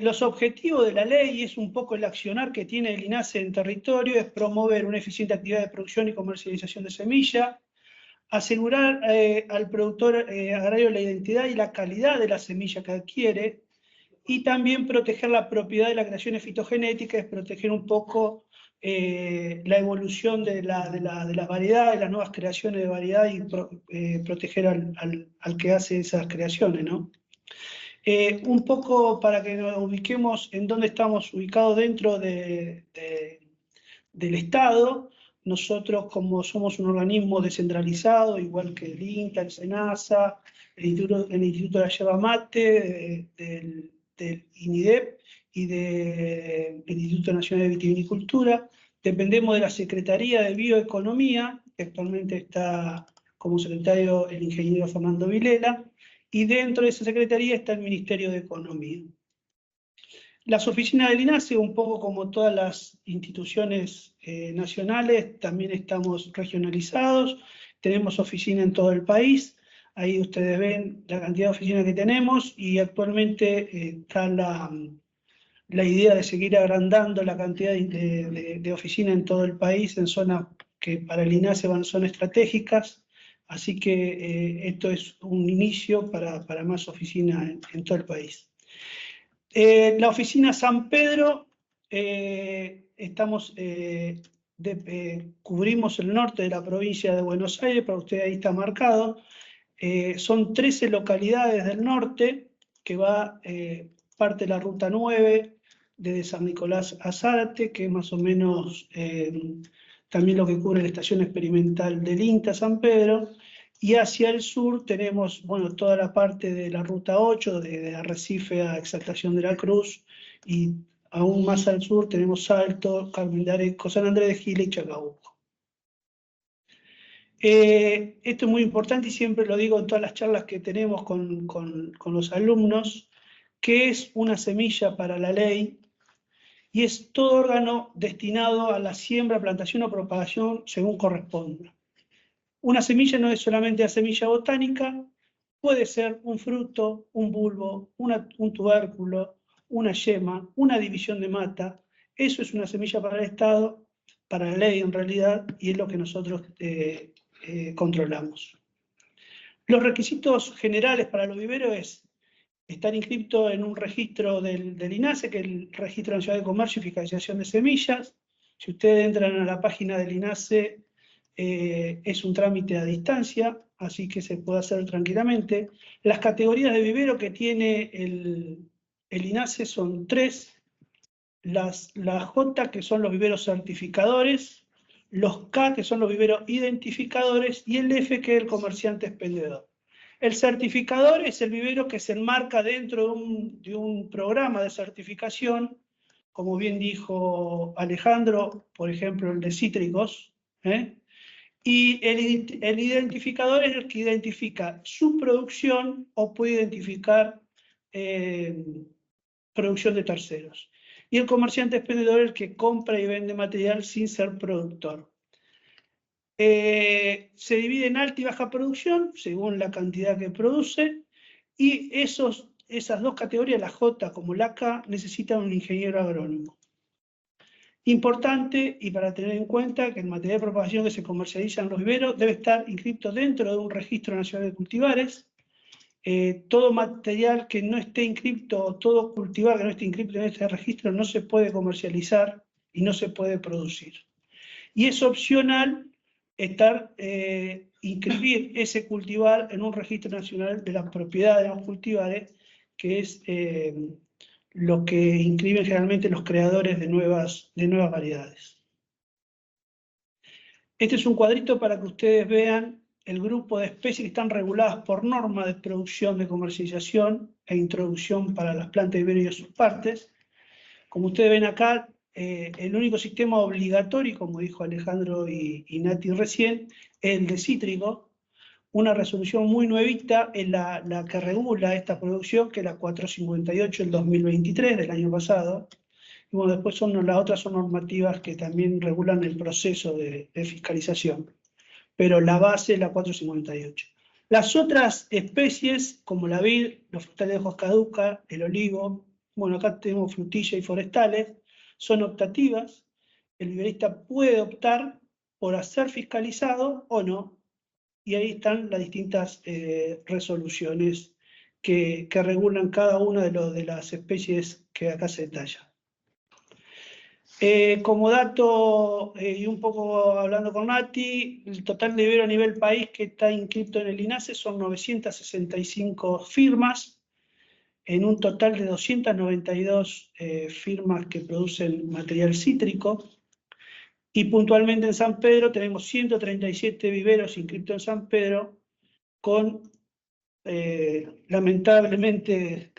Los objetivos de la ley, es un poco el accionar que tiene el INASE en territorio, es promover una eficiente actividad de producción y comercialización de semilla, asegurar al productor agrario la identidad y la calidad de la semilla que adquiere, y también proteger la propiedad de las creaciones fitogenéticas, es proteger un poco la evolución de las variedades, las nuevas creaciones de variedad, y proteger al que hace esas creaciones, ¿no? Un poco para que nos ubiquemos en dónde estamos ubicados dentro del Estado. Nosotros, como somos un organismo descentralizado, igual que el INTA, el SENASA, el Instituto de la Yerba Mate, del INIDEP y del Instituto Nacional de Vitivinicultura, dependemos de la Secretaría de Bioeconomía, que actualmente está como secretario el ingeniero Fernando Vilela, y dentro de esa secretaría está el Ministerio de Economía. Las oficinas del INASE, un poco como todas las instituciones nacionales, también estamos regionalizados, tenemos oficina en todo el país, ahí ustedes ven la cantidad de oficinas que tenemos, y actualmente está la idea de seguir agrandando la cantidad de oficinas en todo el país, en zonas que para el INASE son estratégicas, así que esto es un enocio para más oficinas en todo el país. La oficina San Pedro, cubrimos el norte de la provincia de Buenos Aires, para usted ahí está marcado. Son 13 localidades del norte, que va parte de la ruta 9, desde San Nicolás a Zárate, que es más o menos también lo que cubre la estación experimental del INTA San Pedro. Y hacia el sur tenemos, bueno, toda la parte de la ruta 8, de Arrecife a Exaltación de la Cruz, y aún más al sur tenemos Salto, Carmen de Areco, San Andrés de Giles y Chacabuco. Esto es muy importante y siempre lo digo en todas las charlas que tenemos con los alumnos, que es una semilla para la ley, y es todo órgano destinado a la siembra, plantación o propagación según corresponda. Una semilla no es solamente la semilla botánica, puede ser un fruto, un bulbo, un tubérculo, una yema, una división de mata. Eso es una semilla para el Estado, para la ley en realidad, y es lo que nosotros controlamos. Los requisitos generales para los viveros es estar inscrito en un registro del INASE, que es el Registro Nacional de Comercio y Fiscalización de Semillas. Si ustedes entran a la página del INASE, es un trámite a distancia, así que se puede hacer tranquilamente. Las categorías de vivero que tiene el INASE son 3. Las J, que son los viveros certificadores, los K, que son los viveros identificadores, y el F, que es el comerciante expendedor. El certificador es el vivero que se enmarca dentro de un programa de certificación, como bien dijo Alejandro, por ejemplo, el de cítricos, y el identificador es el que identifica su producción o puede identificar producción de terceros. Y el comerciante expendedor es el que compra y vende material sin ser productor. Se divide en alta y baja producción, según la cantidad que produce, y esas dos categorías, la J como la K, necesitan un ingeniero agrónomo. Importante, y para tener en cuenta, que el material de propagación que se comercializa en los viveros debe estar inscrito dentro de un registro nacional de cultivares. Todo material que no esté inscrito, todo cultivar que no esté inscrito en este registro no se puede comercializar y no se puede producir. Y es opcional inscribir ese cultivar en un registro nacional de la propiedad de los cultivares, que es lo que inscriben generalmente los creadores de nuevas variedades. Este es un cuadrito para que ustedes vean el grupo de especies que están reguladas por norma de producción, de comercialización e introducción para las plantas de vivero y sus partes. Como ustedes ven acá, el único sistema obligatorio, como dijo Alejandro y Nati recién, es el de cítrico. Una resolución muy nuevita es la que regula esta producción, que es la 458 del 2023, del año pasado. Y bueno, después las otras son normativas que también regulan el proceso de fiscalización. Pero la base es la 458. Las otras especies, como la vid, los frutales de hojas caducas, el olivo, bueno, acá tenemos frutilla y forestales, son optativas. El viverista puede optar por hacer fiscalizado o no, y ahí están las distintas resoluciones que regulan cada una de las especies que acá se detallan. Como dato, y un poco hablando con Nati, el total de vivero a nivel país que está inscrito en el INASE son 965 firmas, en un total de 292 firmas que producen material cítrico. Y puntualmente en San Pedro tenemos 137 viveros inscritos en San Pedro, con, lamentablemente,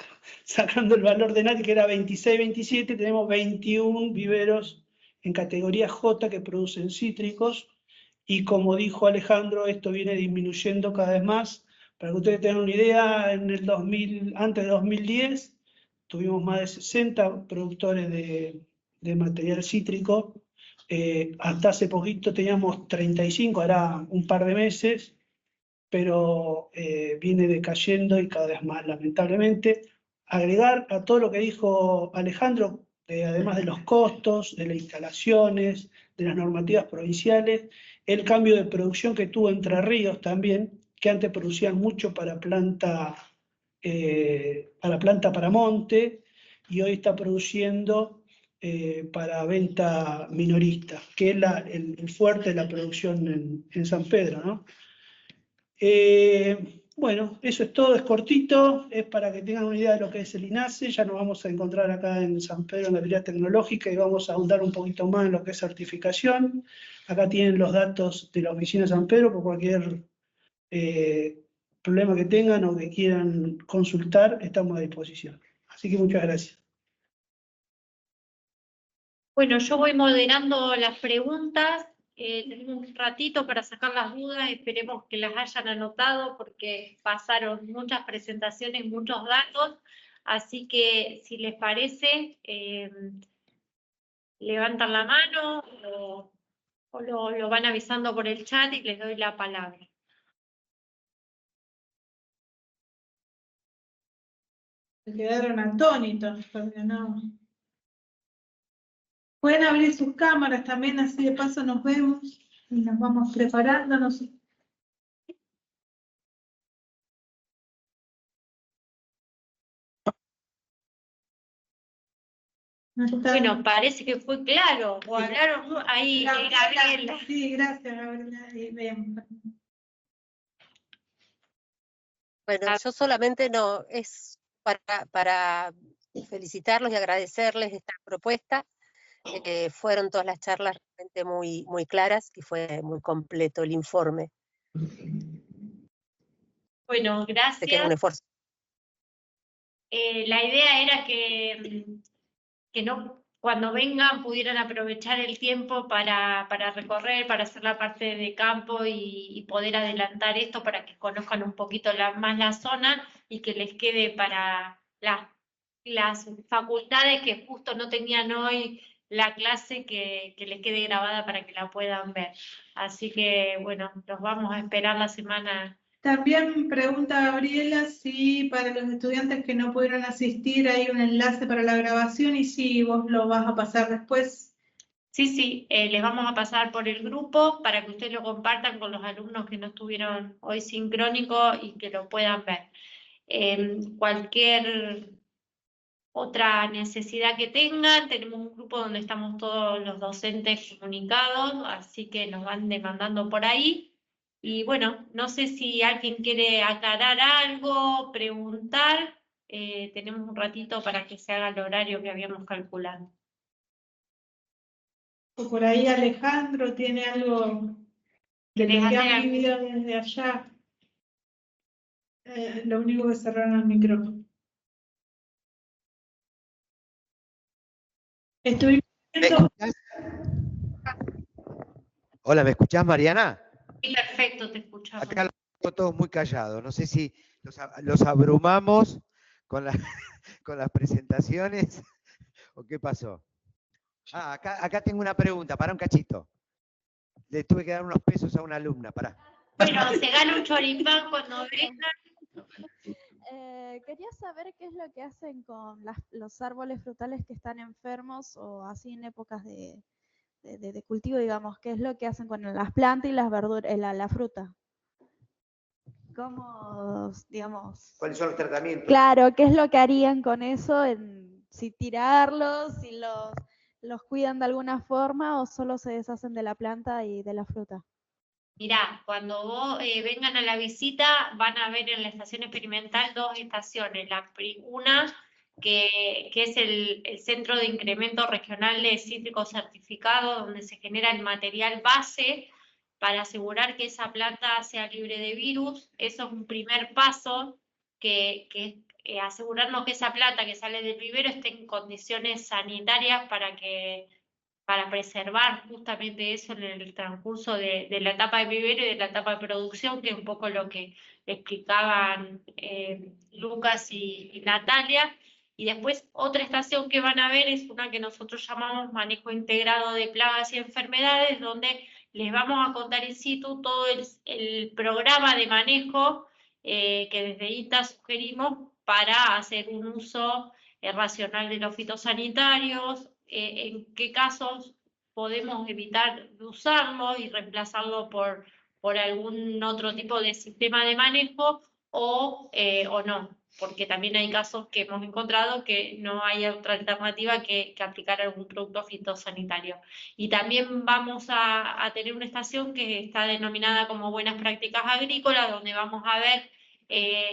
sacando el valor de Nati, que era 26-27, tenemos 21 viveros en categoría J que producen cítricos, y como dijo Alejandro, esto viene disminuyendo cada vez más. Para que ustedes tengan una idea, antes de 2010 tuvimos más de 60 productores de material cítrico. Hasta hace poquito teníamos 35, hará un par de meses, pero viene decayendo y cada vez más, lamentablemente. Agregar a todo lo que dijo Alejandro, además de los costos, de las instalaciones, de las normativas provinciales, el cambio de producción que tuvo Entre Ríos también, que antes producían mucho para planta para monte, y hoy está produciendo para venta minorista, que es el fuerte de la producción en San Pedro, ¿no? Bueno, eso es todo, es cortito, es para que tengan una idea de lo que es el INASE. Ya nos vamos a encontrar acá en San Pedro en la Feria Tecnológica y vamos a ahondar un poquito más en lo que es certificación. Acá tienen los datos de la oficina de San Pedro por cualquier problema que tengan o que quieran consultar, estamos a disposición. Así que muchas gracias. Bueno, yo voy moderando las preguntas. Tenemos un ratito para sacar las dudas, esperemos que las hayan anotado porque pasaron muchas presentaciones, muchos datos, así que si les parece, levantan la mano o lo van avisando por el chat y les doy la palabra. Se quedaron atónitos, porque no. Pueden abrir sus cámaras también, así de paso nos vemos y nos vamos preparándonos. No está- Bueno, parece que fue claro. O hablaron ahí, Gabriela. Sí, gracias, Gabriela. Bien. Bueno, yo solamente no, es para felicitarlos y agradecerles esta propuesta. Fueron todas las charlas realmente muy, muy claras y fue muy completo el informe. Bueno, Sé que es gracias. un esfuerzo. La idea era que no, cuando vengan pudieran aprovechar el tiempo para recorrer, para hacer la parte de campo y poder adelantar esto para que conozcan un poquito más la zona y que les quede para las facultades que justo no tenían hoy la clase, que les quede grabada para que la puedan ver. Así que, bueno, los vamos a esperar la semana. También pregunta Gabriela si para los estudiantes que no pudieron asistir hay un enlace para la grabación y si vos lo vas a pasar después. Sí, les vamos a pasar por el grupo para que ustedes lo compartan con los alumnos que no estuvieron hoy sincrónicos y que lo puedan ver. Cualquier otra necesidad que tengan, tenemos un grupo donde estamos todos los docentes comunicados, así que nos van demandando por ahí. Y bueno, no sé si alguien quiere aclarar algo, preguntar, tenemos un ratito para que se haga el horario que habíamos calculado. O por ahí Alejandro tiene algo de lo que han vivido desde allá. Lo único que cerraron el micrófono. Estoy viendo. Hola, ¿me escuchás, Mariana? Sí, perfecto, te escuchamos. Acá los tengo todos muy callados. No sé si los abrumamos con las presentaciones o qué pasó. Ah, acá tengo una pregunta, para un cachito. Le tuve que dar unos pesos a una alumna, pará. Bueno, se gana un choripán cuando vengan. Quería saber qué es lo que hacen con los árboles frutales que están enfermos o así en épocas de cultivo, digamos. ¿Qué es lo que hacen con las plantas y las verduras, la fruta? ¿Cómo, digamos? ¿Cuáles son los tratamientos? Claro, ¿qué es lo que harían con eso? Si tirarlos, si los cuidan de alguna forma o solo se deshacen de la planta y de la fruta. Mirá, cuando vos vengan a la visita van a ver en la estación experimental dos estaciones. Una que es el Centro de Incremento Regional de Cítricos Certificado, donde se genera el material base para asegurar que esa planta sea libre de virus. Eso es un primer paso, que es asegurarnos que esa planta que sale del vivero esté en condiciones sanitarias para preservar justamente eso en el transcurso de la etapa de vivero y de la etapa de producción, que es un poco lo que explicaban Lucas y Natalia. Y después otra estación que van a ver es una que nosotros llamamos manejo integrado de plagas y enfermedades, donde les vamos a contar in situ todo el programa de manejo que desde INTA sugerimos para hacer un uso racional de los fitosanitarios, en qué casos podemos evitar usarlo y reemplazarlo por algún otro tipo de sistema de manejo o no, porque también hay casos que hemos encontrado que no hay otra alternativa que aplicar algún producto fitosanitario. Y también vamos a tener una estación que está denominada como Buenas Prácticas Agrícolas, donde vamos a ver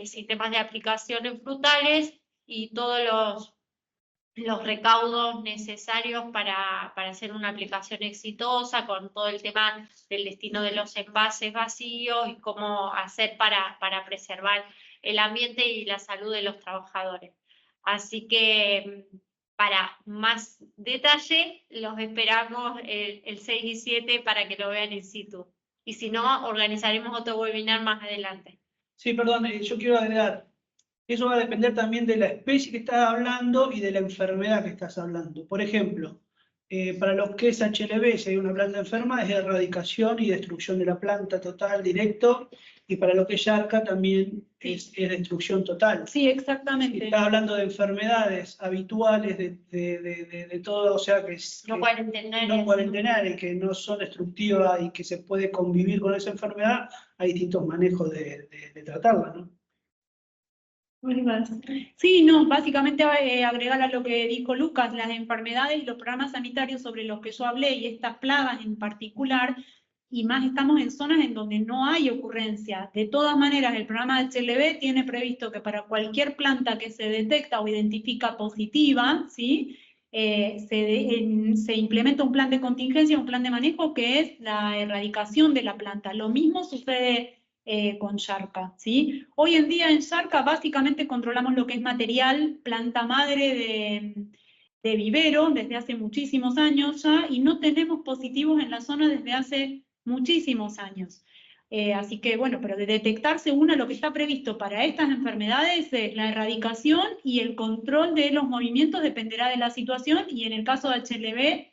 sistemas de aplicación en frutales y todos los recaudos necesarios para hacer una aplicación exitosa, con todo el tema del destino de los envases vacíos y cómo hacer para preservar el ambiente y la salud de los trabajadores. Así que para más detalle los esperamos el 6 y 7 para que lo vean in situ. Y si no, organizaremos otro webinar más adelante. Sí, perdón, yo quiero agregar. Eso va a depender también de la especie que estás hablando y de la enfermedad que estás hablando. Por ejemplo, para los que es HLB, si hay una planta enferma, es erradicación y destrucción de la planta total, directo, y para lo que es Yarca también es destrucción total. Sí, exactamente. Estás hablando de enfermedades habituales de todo, o sea, No cuarentenarias. no cuarentenarias, que no son destructivas y que se puede convivir con esa enfermedad, hay distintos manejos de tratarla, ¿no? Sí, no, básicamente agregar a lo que dijo Lucas, las enfermedades y los programas sanitarios sobre los que yo hablé y estas plagas en particular, y más estamos en zonas en donde no hay ocurrencia. De todas maneras, el programa de HLB tiene previsto que para cualquier planta que se detecta o identifica positiva, ¿sí? Se implementa un plan de contingencia, un plan de manejo que es la erradicación de la planta. Lo mismo sucede con Yarca, ¿sí? Hoy en día en Yarca básicamente controlamos lo que es material, planta madre de vivero desde hace muchísimos años ya, y no tenemos positivos en la zona desde hace muchísimos años. Así que bueno, pero de detectarse lo que está previsto para estas enfermedades es la erradicación y el control de los movimientos dependerá de la situación, y en el caso de HLB,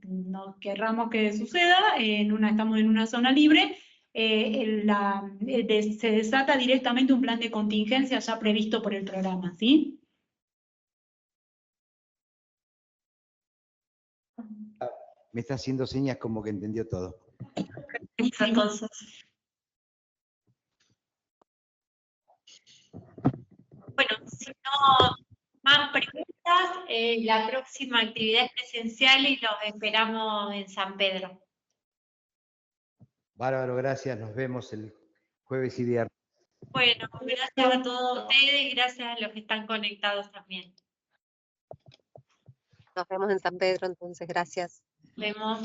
no querramos que suceda, estamos en una zona libre, se desata directamente un plan de contingencia ya previsto por el programa, ¿sí? Me está haciendo señas como que entendió todo. Entonces. Bueno, si no más preguntas, la próxima actividad es presencial y los esperamos en San Pedro. Bárbaro, gracias. Nos vemos el jueves y viernes. Bueno, gracias a todos ustedes y gracias a los que están conectados también. Nos vemos en San Pedro, entonces, gracias. Nos vemos.